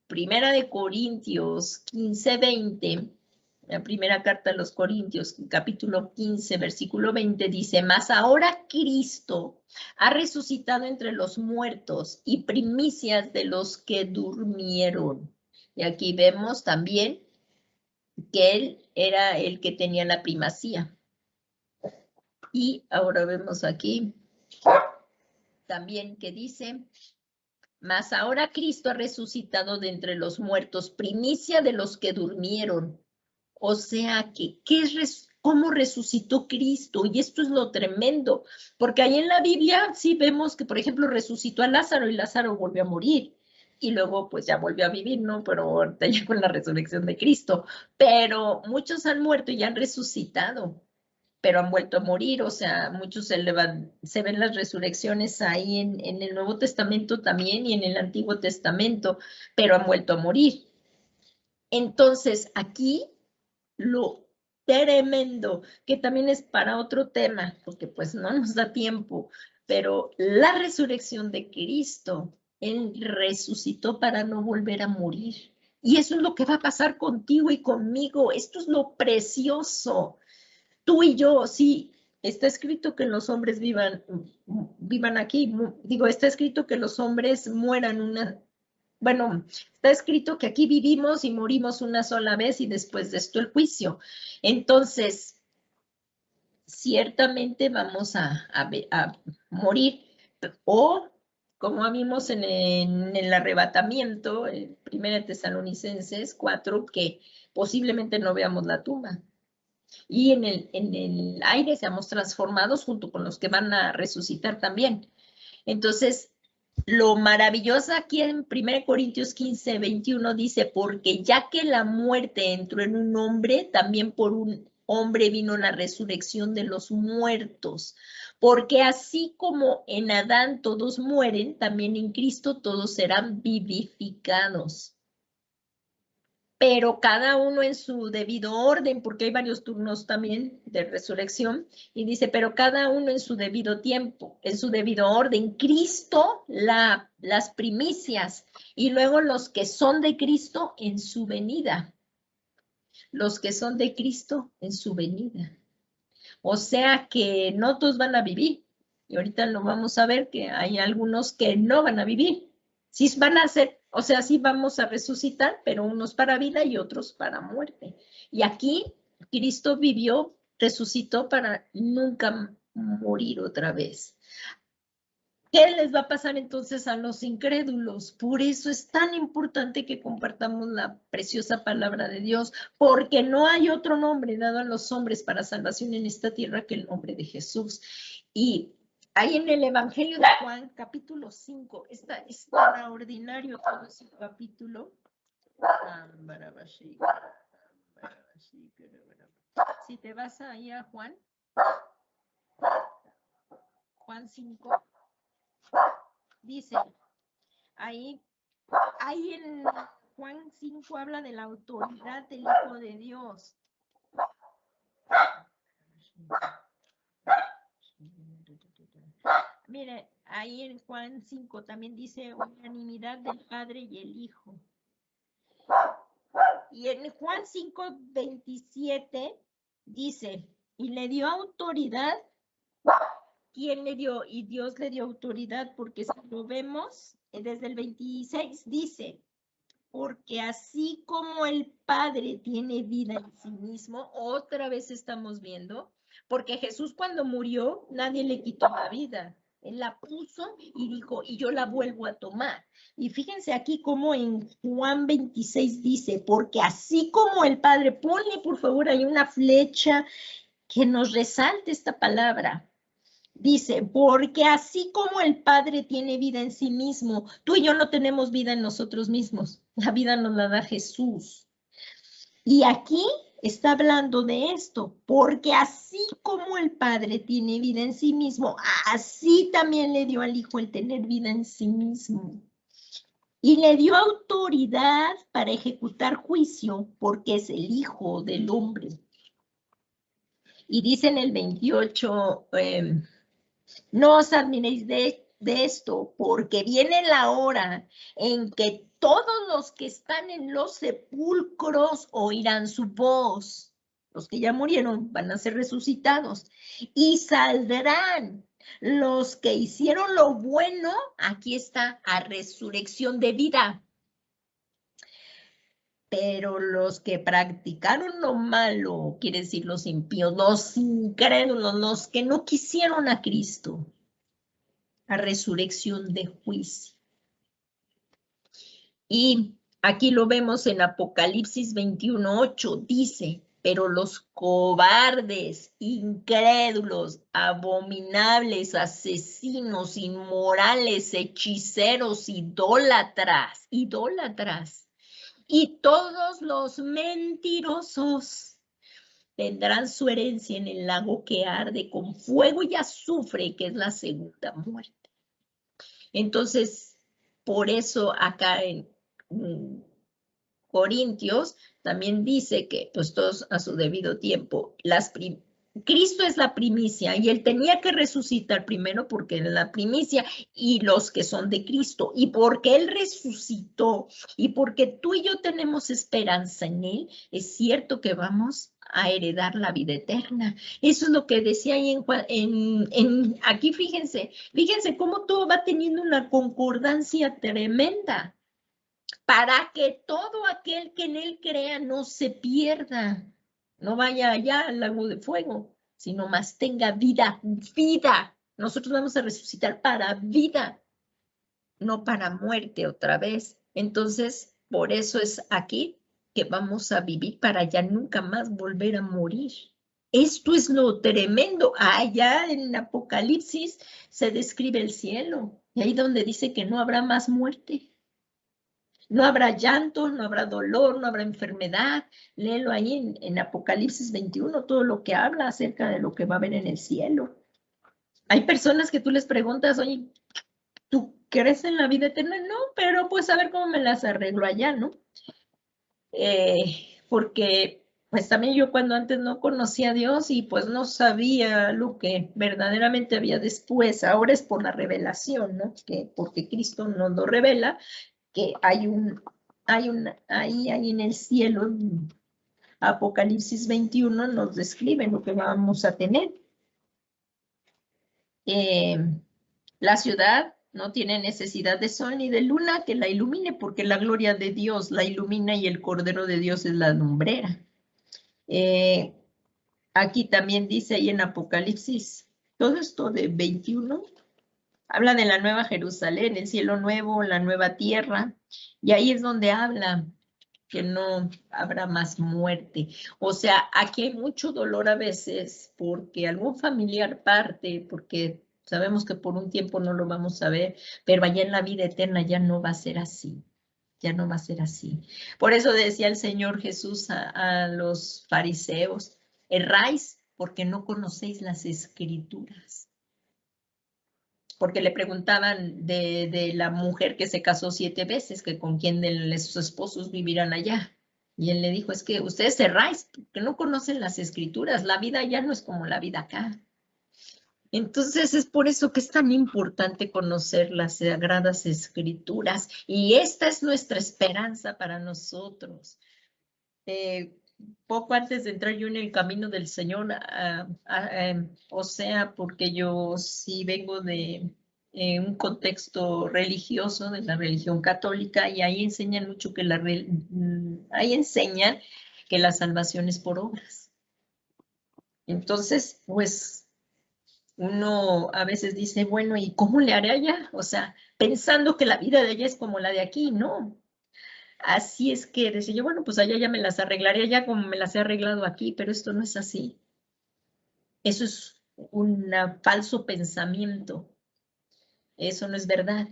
1 Corintios 15:20, la primera carta a los Corintios, capítulo 15, versículo 20, dice, mas ahora Cristo ha resucitado entre los muertos y primicias de los que durmieron. Y aquí vemos también que Él era el que tenía la primacía. Y ahora vemos aquí también que dice, mas ahora Cristo ha resucitado de entre los muertos, primicia de los que durmieron. O sea que, ¿cómo resucitó Cristo? Y esto es lo tremendo, porque ahí en la Biblia sí vemos que, por ejemplo, resucitó a Lázaro y Lázaro volvió a morir. Y luego, pues ya volvió a vivir, ¿no? Pero ahorita ya con la resurrección de Cristo. Pero muchos han muerto y han resucitado, pero han vuelto a morir. O sea, muchos se ven las resurrecciones ahí en el Nuevo Testamento también y en el Antiguo Testamento, pero han vuelto a morir. Entonces, aquí lo tremendo, que también es para otro tema, porque pues no nos da tiempo, pero la resurrección de Cristo, Él resucitó para no volver a morir. Y eso es lo que va a pasar contigo y conmigo. Esto es lo precioso. Tú y yo, sí, está escrito que los hombres vivan aquí. Digo, está escrito que los hombres mueran bueno, está escrito que aquí vivimos y morimos una sola vez y después de esto el juicio. Entonces, ciertamente vamos a morir o, como vimos en el arrebatamiento, en 1 Tesalonicenses 4, que posiblemente no veamos la tumba. Y en el aire seamos transformados junto con los que van a resucitar también. Entonces, lo maravilloso aquí en 1 Corintios 15, 21 dice, porque ya que la muerte entró en un hombre, también por un hombre vino la resurrección de los muertos. Porque así como en Adán todos mueren, también en Cristo todos serán vivificados. Pero cada uno en su debido orden, porque hay varios turnos también de resurrección, y dice, pero cada uno en su debido tiempo, en su debido orden. Cristo, las primicias, y luego los que son de Cristo en su venida. Los que son de Cristo en su venida. O sea que no todos van a vivir. Y ahorita lo vamos a ver que hay algunos que no van a vivir. Sí van a ser, o sea, sí vamos a resucitar, pero unos para vida y otros para muerte. Y aquí Cristo resucitó para nunca morir otra vez. ¿qué les va a pasar entonces a los incrédulos? Por eso es tan importante que compartamos la preciosa palabra de Dios, porque no hay otro nombre dado a los hombres para salvación en esta tierra que el nombre de Jesús. Y ahí en el Evangelio de Juan, capítulo 5, es extraordinario todo ese capítulo. Si te vas ahí a Juan 5, dice, ahí en Juan 5 habla de la autoridad del Hijo de Dios. Mire, ahí en Juan 5 también dice unanimidad del Padre y el Hijo. Y en Juan 5, 27 dice, y le dio autoridad. ¿Quién le dio? Y Dios le dio autoridad, porque si lo vemos, desde el 26 dice, porque así como el Padre tiene vida en sí mismo, otra vez estamos viendo, porque Jesús cuando murió, nadie le quitó la vida. Él la puso y dijo, y yo la vuelvo a tomar. Y fíjense aquí como en Juan 26 dice, porque así como el Padre, ponle por favor ahí una flecha que nos resalte esta palabra. Dice, porque así como el Padre tiene vida en sí mismo, tú y yo no tenemos vida en nosotros mismos. La vida nos la da Jesús. Y aquí está hablando de esto, porque así como el Padre tiene vida en sí mismo, así también le dio al Hijo el tener vida en sí mismo. Y le dio autoridad para ejecutar juicio, porque es el Hijo del Hombre. Y dice en el 28, no os admiréis de esto, porque viene la hora en que todos los que están en los sepulcros oirán su voz. Los que ya murieron van a ser resucitados y saldrán. Los que hicieron lo bueno, aquí está, a resurrección de vida. Pero los que practicaron lo malo, quiere decir los impíos, los incrédulos, los que no quisieron a Cristo, a resurrección de juicio. Y aquí lo vemos en Apocalipsis 21:8, dice, pero los cobardes, incrédulos, abominables, asesinos, inmorales, hechiceros, idólatras, y todos los mentirosos tendrán su herencia en el lago que arde con fuego y azufre, que es la segunda muerte. Entonces, por eso acá en Corintios también dice que pues todos a su debido tiempo, Cristo es la primicia y él tenía que resucitar primero porque es la primicia y los que son de Cristo y porque él resucitó y porque tú y yo tenemos esperanza en él, es cierto que vamos a heredar la vida eterna. Eso es lo que decía ahí aquí, fíjense cómo todo va teniendo una concordancia tremenda para que todo aquel que en él crea no se pierda, no vaya allá al lago de fuego, sino más tenga vida. Nosotros vamos a resucitar para vida, no para muerte otra vez. Entonces, por eso es aquí que vamos a vivir para ya nunca más volver a morir. Esto es lo tremendo. Allá en Apocalipsis se describe el cielo, y ahí donde dice que no habrá más muerte. No habrá llanto, no habrá dolor, no habrá enfermedad. Léelo ahí en Apocalipsis 21, todo lo que habla acerca de lo que va a haber en el cielo. Hay personas que tú les preguntas, oye, ¿tú crees en la vida eterna? No, pero pues a ver cómo me las arreglo allá, ¿no? Porque pues también yo cuando antes no conocía a Dios y pues no sabía lo que verdaderamente había después. Ahora es por la revelación, ¿no? Porque Cristo nos lo revela, que hay ahí en el cielo, en Apocalipsis 21 nos describe lo que vamos a tener. La ciudad no tiene necesidad de sol ni de luna que la ilumine, porque la gloria de Dios la ilumina y el Cordero de Dios es la lumbrera. Aquí también dice ahí en Apocalipsis, todo esto de 21, Habla de la nueva Jerusalén, el cielo nuevo, la nueva tierra, y ahí es donde habla que no habrá más muerte. O sea, aquí hay mucho dolor a veces porque algún familiar parte, porque sabemos que por un tiempo no lo vamos a ver, pero allá en la vida eterna ya no va a ser así. Ya no va a ser así. Por eso decía el Señor Jesús a los fariseos, erráis porque no conocéis las escrituras. Porque le preguntaban de la mujer que se casó 7 veces, que con quién de sus esposos vivirán allá. Y él le dijo, es que ustedes erráis porque no conocen las escrituras, la vida ya no es como la vida acá. Entonces es por eso que es tan importante conocer las sagradas escrituras y esta es nuestra esperanza para nosotros. Poco antes de entrar yo en el camino del Señor, o sea, porque yo sí vengo de un contexto religioso, de la religión católica, y ahí enseñan mucho que ahí enseñan que la salvación es por obras. Entonces, pues uno a veces dice, bueno, ¿y cómo le haré allá? O sea, pensando que la vida de allá es como la de aquí, ¿no? Así es que decía yo, bueno, pues allá ya me las arreglaría ya como me las he arreglado aquí, pero esto no es así. Eso es un falso pensamiento. Eso no es verdad,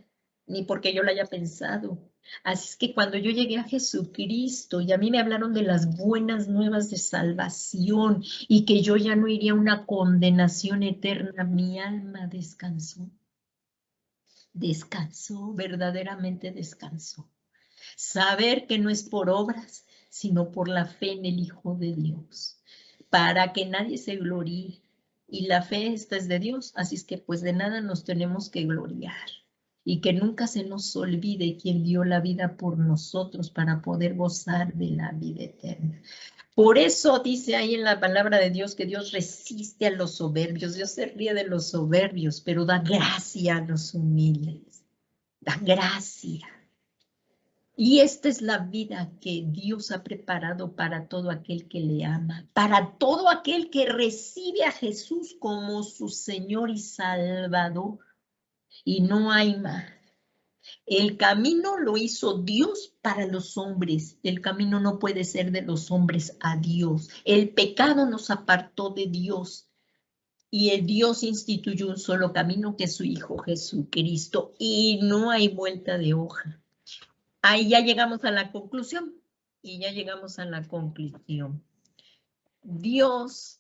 ni porque yo lo haya pensado. Así es que cuando yo llegué a Jesucristo y a mí me hablaron de las buenas nuevas de salvación y que yo ya no iría a una condenación eterna, mi alma descansó. Descansó, verdaderamente descansó. Saber que no es por obras, sino por la fe en el Hijo de Dios, para que nadie se gloríe. Y la fe esta es de Dios, así es que pues de nada nos tenemos que gloriar. Y que nunca se nos olvide quién dio la vida por nosotros para poder gozar de la vida eterna. Por eso dice ahí en la palabra de Dios que Dios resiste a los soberbios, Dios se ríe de los soberbios, pero da gracia a los humildes, da gracia. Y esta es la vida que Dios ha preparado para todo aquel que le ama, para todo aquel que recibe a Jesús como su Señor y Salvador. Y no hay más. El camino lo hizo Dios para los hombres. El camino no puede ser de los hombres a Dios. El pecado nos apartó de Dios. Y el Dios instituyó un solo camino que es su Hijo Jesucristo. Y no hay vuelta de hoja. Ahí ya llegamos a la conclusión. Y ya llegamos a la conclusión. Dios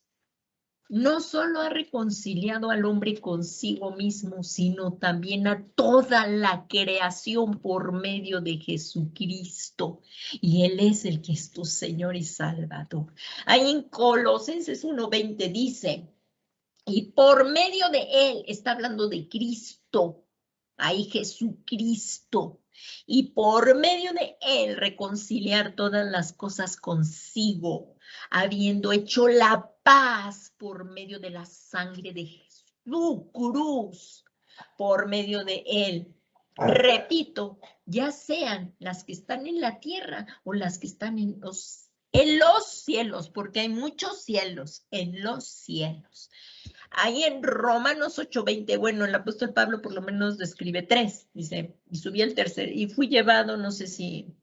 no solo ha reconciliado al hombre consigo mismo, sino también a toda la creación por medio de Jesucristo. Y Él es el que es tu Señor y Salvador. Ahí en Colosenses 1:20 dice, y por medio de Él, está hablando de Cristo, ahí Jesucristo, y por medio de Él reconciliar todas las cosas consigo, habiendo hecho la paz por medio de la sangre de su cruz, por medio de Él. Repito, ya sean las que están en la tierra o las que están en los cielos, porque hay muchos cielos, en los cielos. Ahí en Romanos 8:20, bueno, el apóstol Pablo por lo menos describe 3, dice, y subí al tercer, y fui llevado, no sé si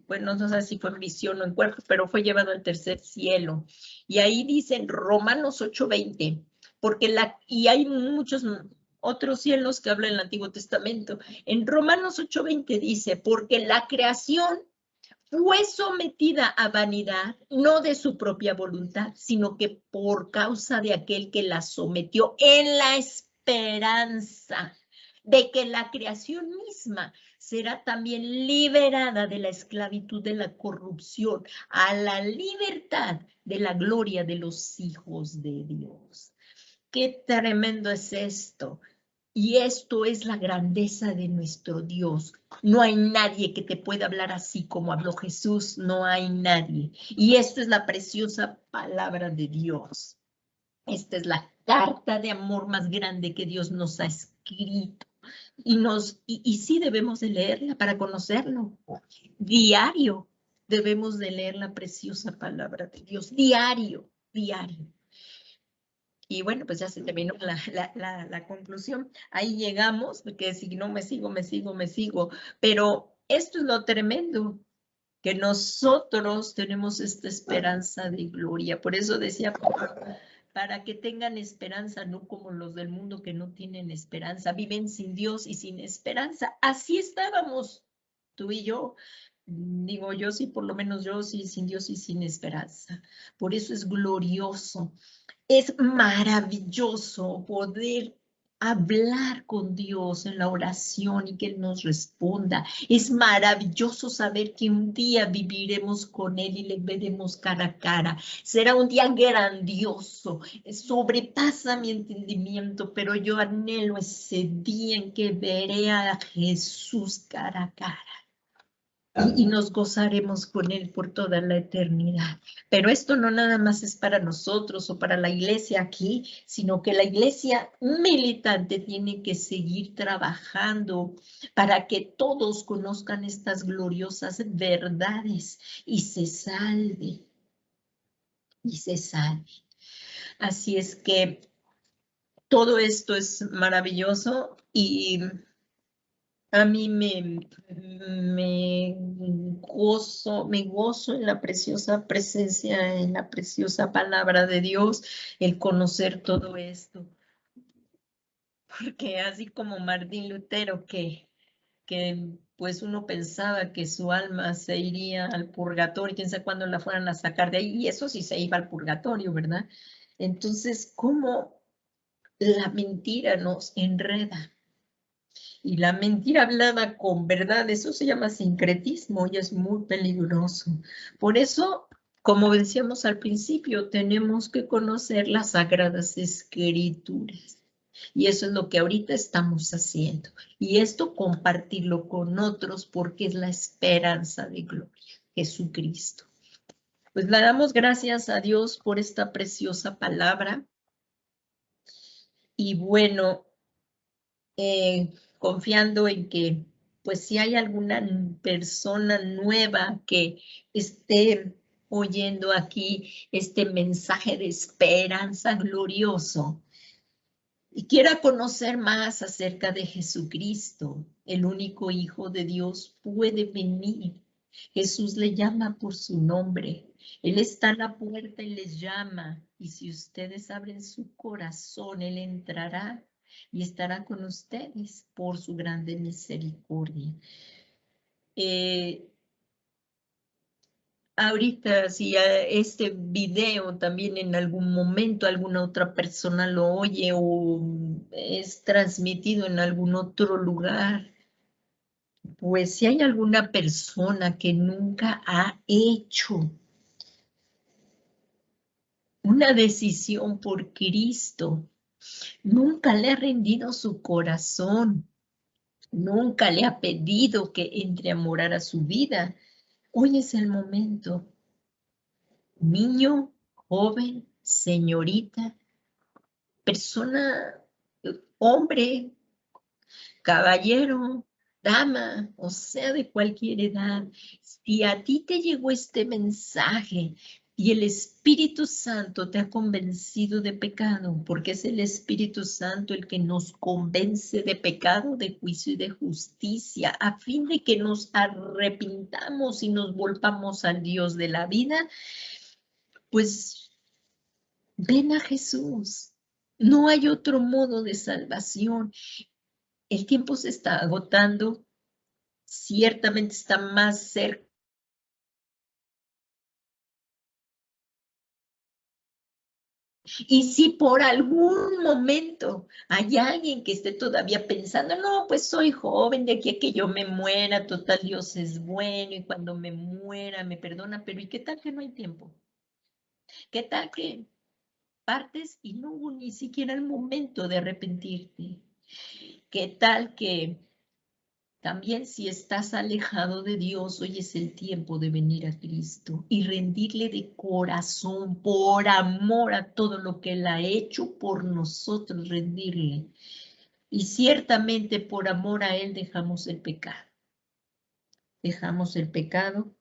bueno, no sé si fue en visión o en cuerpo, pero fue llevado al tercer cielo. Y ahí dice en Romanos 8:20, porque y hay muchos otros cielos que habla en el Antiguo Testamento. En Romanos 8:20 dice, porque la creación fue sometida a vanidad, no de su propia voluntad, sino que por causa de aquel que la sometió en la esperanza de que la creación misma será también liberada de la esclavitud de la corrupción a la libertad de la gloria de los hijos de Dios. Qué tremendo es esto. Y esto es la grandeza de nuestro Dios. No hay nadie que te pueda hablar así como habló Jesús, no hay nadie. Y esto es la preciosa palabra de Dios. Esta es la carta de amor más grande que Dios nos ha escrito. Y sí debemos de leerla para conocerlo. Diario debemos de leer la preciosa palabra de Dios. Diario, diario. Y bueno, pues ya se terminó la conclusión. Ahí llegamos, porque si no me sigo. Pero esto es lo tremendo, que nosotros tenemos esta esperanza de gloria. Por eso decía, para que tengan esperanza, no como los del mundo que no tienen esperanza, viven sin Dios y sin esperanza. Así estábamos tú y yo. Digo, yo sí, por lo menos yo sí, sin Dios y sin esperanza. Por eso es glorioso, es maravilloso poder hablar con Dios en la oración y que Él nos responda. Es maravilloso saber que un día viviremos con Él y le veremos cara a cara. Será un día grandioso, sobrepasa mi entendimiento, pero yo anhelo ese día en que veré a Jesús cara a cara. Y nos gozaremos con Él por toda la eternidad. Pero esto no nada más es para nosotros o para la iglesia aquí, sino que la iglesia militante tiene que seguir trabajando para que todos conozcan estas gloriosas verdades y se salve. Y se salve. Así es que todo esto es maravilloso y a mí me gozo en la preciosa presencia, en la preciosa palabra de Dios, el conocer todo esto. Porque así como Martín Lutero, que pues uno pensaba que su alma se iría al purgatorio, quién sabe cuándo la fueran a sacar de ahí, y eso sí se iba al purgatorio, ¿verdad? Entonces, ¿cómo la mentira nos enreda? Y la mentira hablada con verdad, eso se llama sincretismo y es muy peligroso. Por eso, como decíamos al principio, tenemos que conocer las Sagradas Escrituras. Y eso es lo que ahorita estamos haciendo. Y esto compartirlo con otros porque es la esperanza de gloria, Jesucristo. Pues le damos gracias a Dios por esta preciosa palabra. Y bueno, confiando en que, pues si hay alguna persona nueva que esté oyendo aquí este mensaje de esperanza glorioso y quiera conocer más acerca de Jesucristo, el único Hijo de Dios, puede venir. Jesús le llama por su nombre. Él está a la puerta y les llama. Y si ustedes abren su corazón, Él entrará y estará con ustedes por su grande misericordia. Ahorita, si este video también en algún momento alguna otra persona lo oye o es transmitido en algún otro lugar, pues si hay alguna persona que nunca ha hecho una decisión por Cristo, nunca le ha rendido su corazón, nunca le ha pedido que entre a morar a su vida, hoy es el momento. Niño, joven, señorita, persona, hombre, caballero, dama, o sea, de cualquier edad, si a ti te llegó este mensaje y el Espíritu Santo te ha convencido de pecado, porque es el Espíritu Santo el que nos convence de pecado, de juicio y de justicia, a fin de que nos arrepintamos y nos volvamos al Dios de la vida, pues ven a Jesús. No hay otro modo de salvación. El tiempo se está agotando, ciertamente está más cerca. Y si por algún momento hay alguien que esté todavía pensando, no, pues soy joven, de aquí a que yo me muera, total Dios es bueno y cuando me muera me perdona, pero ¿y qué tal que no hay tiempo? ¿Qué tal que partes y no hubo ni siquiera el momento de arrepentirte? ¿Qué tal que también si estás alejado de Dios, hoy es el tiempo de venir a Cristo y rendirle de corazón, por amor a todo lo que Él ha hecho por nosotros, rendirle? Y ciertamente por amor a Él dejamos el pecado. Dejamos el pecado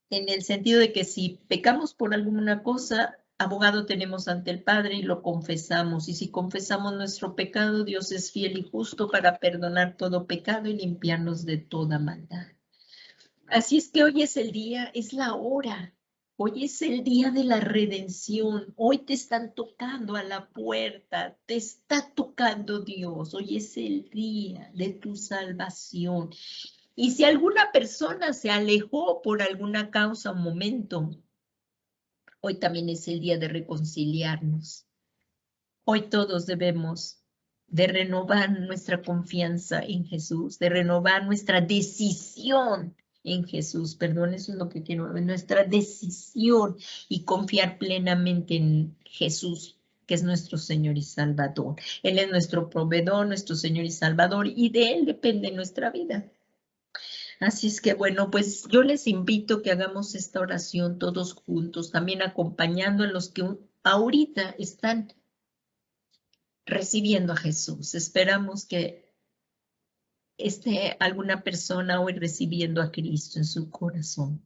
en el sentido de que si pecamos por alguna cosa, abogado tenemos ante el Padre y lo confesamos. Y si confesamos nuestro pecado, Dios es fiel y justo para perdonar todo pecado y limpiarnos de toda maldad. Así es que hoy es el día, es la hora. Hoy es el día de la redención. Hoy te están tocando a la puerta. Te está tocando Dios. Hoy es el día de tu salvación. Y si alguna persona se alejó por alguna causa o momento, hoy también es el día de reconciliarnos. Hoy todos debemos de renovar nuestra confianza en Jesús, de renovar nuestra decisión en Jesús. Perdón, eso es lo que quiero ver, nuestra decisión y confiar plenamente en Jesús, que es nuestro Señor y Salvador. Él es nuestro proveedor, nuestro Señor y Salvador, y de Él depende nuestra vida. Así es que bueno, pues yo les invito que hagamos esta oración todos juntos, también acompañando a los que ahorita están recibiendo a Jesús. Esperamos que esté alguna persona hoy recibiendo a Cristo en su corazón.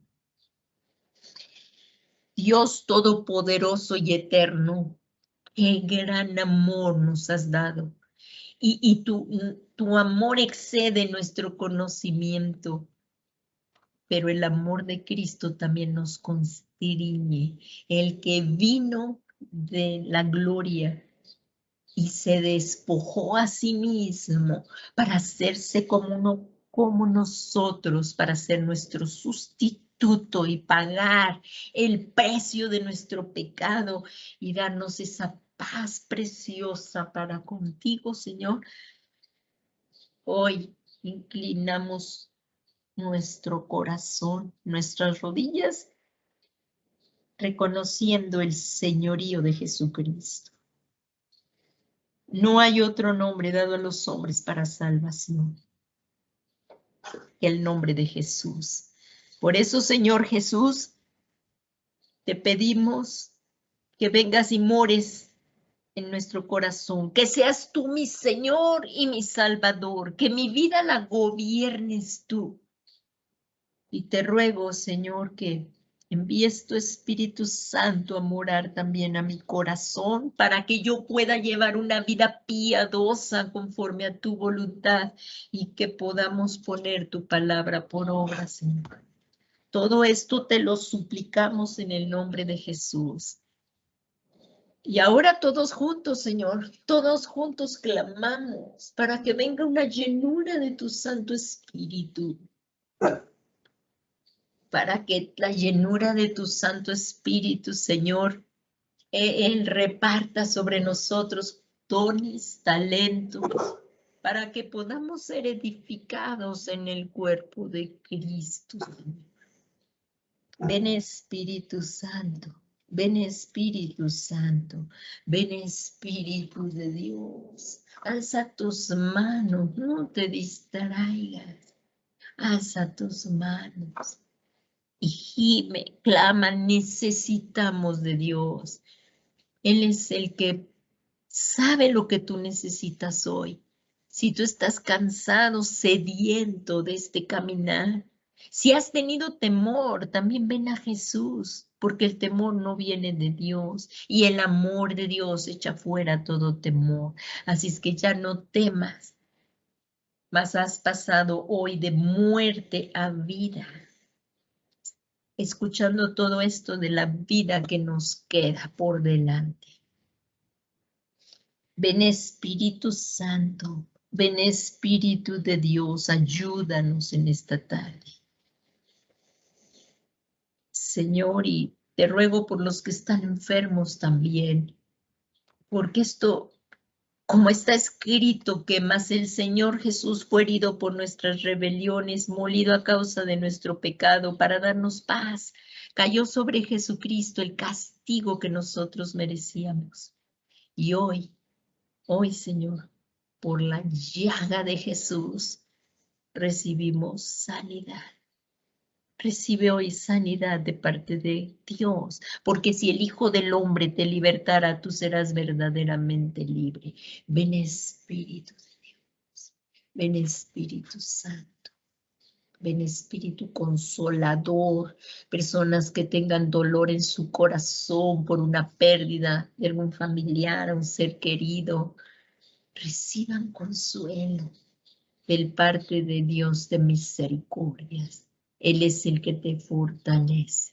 Dios Todopoderoso y Eterno, qué gran amor nos has dado. Y tu amor excede nuestro conocimiento. Pero el amor de Cristo también nos constriñe, el que vino de la gloria y se despojó a sí mismo para hacerse como nosotros, para ser nuestro sustituto y pagar el precio de nuestro pecado y darnos esa paz preciosa para contigo, Señor. Hoy inclinamos nuestro corazón, nuestras rodillas, reconociendo el señorío de Jesucristo. No hay otro nombre dado a los hombres para salvación que el nombre de Jesús. Por eso, Señor Jesús, te pedimos que vengas y mores en nuestro corazón, que seas tú mi Señor y mi Salvador, que mi vida la gobiernes tú. Y te ruego, Señor, que envíes tu Espíritu Santo a morar también a mi corazón para que yo pueda llevar una vida piadosa conforme a tu voluntad y que podamos poner tu palabra por obra, Señor. Todo esto te lo suplicamos en el nombre de Jesús. Y ahora todos juntos, Señor, todos juntos clamamos para que venga una llenura de tu Santo Espíritu. Para que la llenura de tu Santo Espíritu, Señor, Él reparta sobre nosotros dones, talentos, para que podamos ser edificados en el cuerpo de Cristo, Señor. Ven Espíritu Santo, ven Espíritu Santo, ven Espíritu de Dios. Alza tus manos, no te distraigas, alza tus manos. Y gime, clama, necesitamos de Dios. Él es el que sabe lo que tú necesitas hoy. Si tú estás cansado, sediento de este caminar, si has tenido temor, también ven a Jesús, porque el temor no viene de Dios y el amor de Dios echa fuera todo temor. Así es que ya no temas, mas has pasado hoy de muerte a vida, escuchando todo esto de la vida que nos queda por delante. Ven Espíritu Santo, ven Espíritu de Dios, ayúdanos en esta tarde. Señor, y te ruego por los que están enfermos también, porque esto, como está escrito, que más el Señor Jesús fue herido por nuestras rebeliones, molido a causa de nuestro pecado, para darnos paz. Cayó sobre Jesucristo el castigo que nosotros merecíamos. Y hoy, Señor, por la llaga de Jesús, recibimos sanidad. Recibe hoy sanidad de parte de Dios, porque si el Hijo del Hombre te libertara, tú serás verdaderamente libre. Ven Espíritu de Dios, ven Espíritu Santo, Ven Espíritu Consolador, personas que tengan dolor en su corazón por una pérdida de algún familiar, un ser querido, reciban consuelo del parte de Dios de misericordias. Él es el que te fortalece.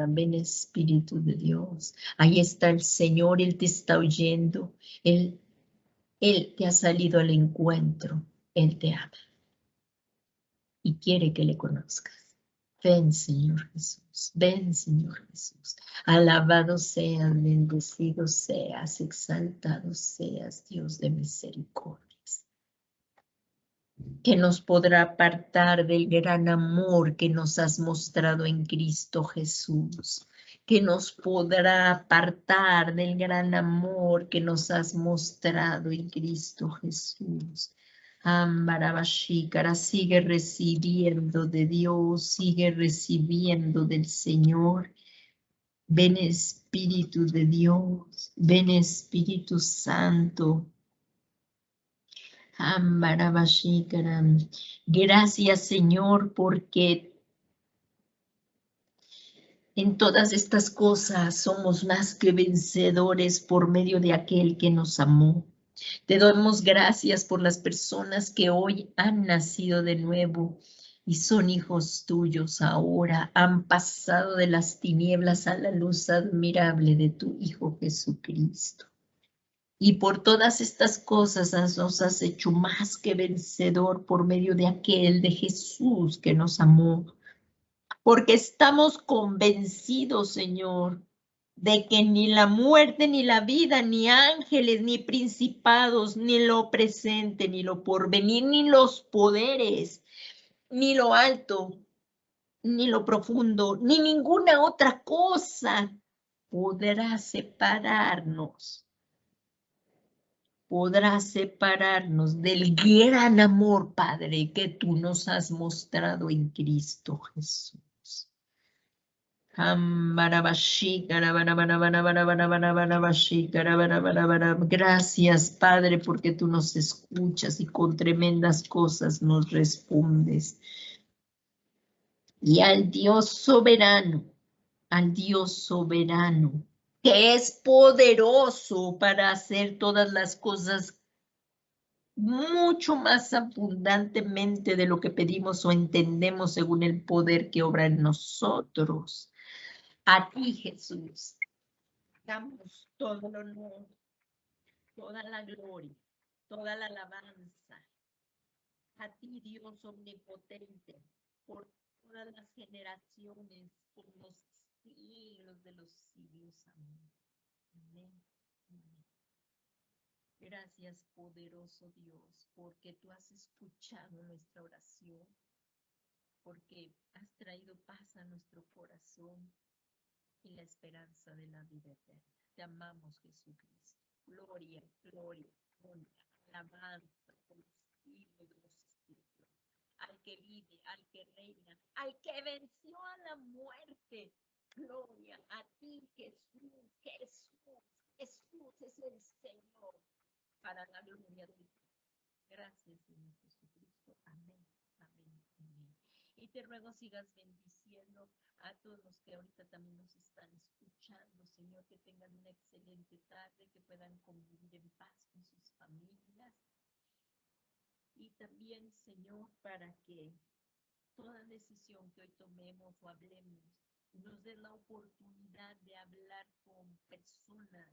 Ven Espíritu de Dios. Ahí está el Señor, Él te está oyendo. Él te ha salido al encuentro. Él te ama y quiere que le conozcas. Ven, Señor Jesús. Ven, Señor Jesús. Alabado seas, bendecido seas, exaltado seas, Dios de misericordias. Que nos podrá apartar del gran amor que nos has mostrado en Cristo Jesús. Que nos podrá apartar del gran amor que nos has mostrado en Cristo Jesús. Ambarabashícara, sigue recibiendo de Dios, sigue recibiendo del Señor. Ven Espíritu de Dios, ven Espíritu Santo. Ambarabashícara. Gracias, Señor, porque en todas estas cosas somos más que vencedores por medio de aquel que nos amó. Te damos gracias por las personas que hoy han nacido de nuevo y son hijos tuyos ahora, han pasado de las tinieblas a la luz admirable de tu Hijo Jesucristo. Y por todas estas cosas nos has hecho más que vencedor por medio de aquel de Jesús que nos amó. Porque estamos convencidos, Señor, de que ni la muerte, ni la vida, ni ángeles, ni principados, ni lo presente, ni lo porvenir, ni los poderes, ni lo alto, ni lo profundo, ni ninguna otra cosa podrá separarnos del gran amor, Padre, que tú nos has mostrado en Cristo Jesús. Gracias, Padre, porque tú nos escuchas y con tremendas cosas nos respondes. Y al Dios soberano, que es poderoso para hacer todas las cosas mucho más abundantemente de lo que pedimos o entendemos según el poder que obra en nosotros. A ti, Jesús, damos todo el honor, toda la gloria, toda la alabanza. A ti, Dios omnipotente, por todas las generaciones, por los siglos de los siglos. Amén. Amén. Amén. Gracias, poderoso Dios, porque tú has escuchado nuestra oración, porque has traído paz a nuestro corazón y la esperanza de la vida eterna. Te amamos, Jesucristo. Gloria, gloria, gloria, alabanza por los siglos de los siglos. Al que vive, al que reina, al que venció a la muerte. Gloria a ti, Jesús, Jesús, Jesús es el Señor, para la gloria de Dios. Gracias, Señor Jesucristo. Amén, amén, amén. Y te ruego sigas bendiciendo a todos los que ahorita también nos están escuchando, Señor, que tengan una excelente tarde, que puedan convivir en paz con sus familias. Y también, Señor, para que toda decisión que hoy tomemos o hablemos, nos dé la oportunidad de hablar con personas.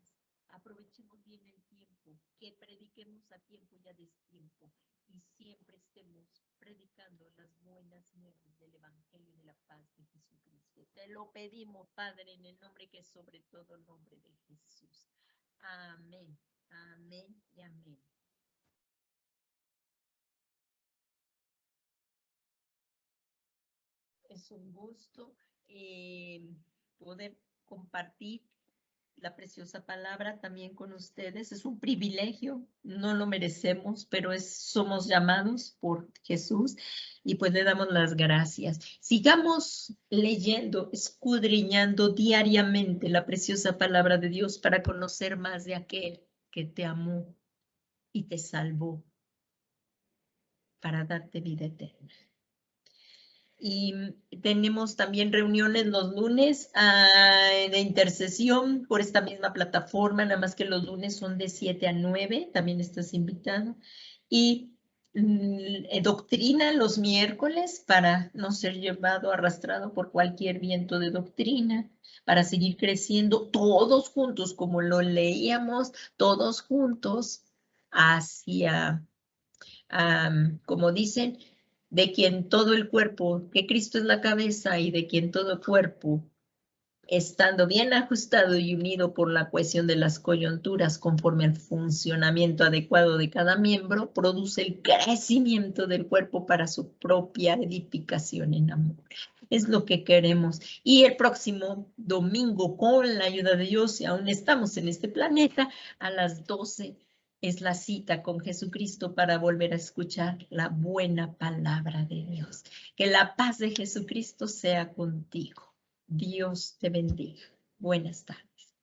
Aprovechemos bien el tiempo, que prediquemos a tiempo y a destiempo, y siempre estemos predicando las buenas nuevas del Evangelio de la paz de Jesucristo. Te lo pedimos, Padre, en el nombre que es sobre todo nombre de Jesús. Amén, amén y amén. Es un gusto poder compartir la preciosa palabra también con ustedes. Es un privilegio, no lo merecemos, pero somos llamados por Jesús y pues le damos las gracias. Sigamos leyendo, escudriñando diariamente la preciosa palabra de Dios para conocer más de aquel que te amó y te salvó. para darte vida eterna. Y tenemos también reuniones los lunes de intercesión por esta misma plataforma, nada más que los lunes son de 7 a 9, también estás invitado. Y doctrina los miércoles para no ser llevado, arrastrado por cualquier viento de doctrina, para seguir creciendo todos juntos, como lo leíamos, todos juntos hacia, como dicen, de quien todo el cuerpo, que Cristo es la cabeza y de quien todo el cuerpo, estando bien ajustado y unido por la cohesión de las coyunturas conforme al funcionamiento adecuado de cada miembro, produce el crecimiento del cuerpo para su propia edificación en amor. Es lo que queremos. Y el próximo domingo, con la ayuda de Dios, si aún estamos en este planeta, a las 12 es la cita con Jesucristo para volver a escuchar la buena palabra de Dios. Que la paz de Jesucristo sea contigo. Dios te bendiga. Buenas tardes.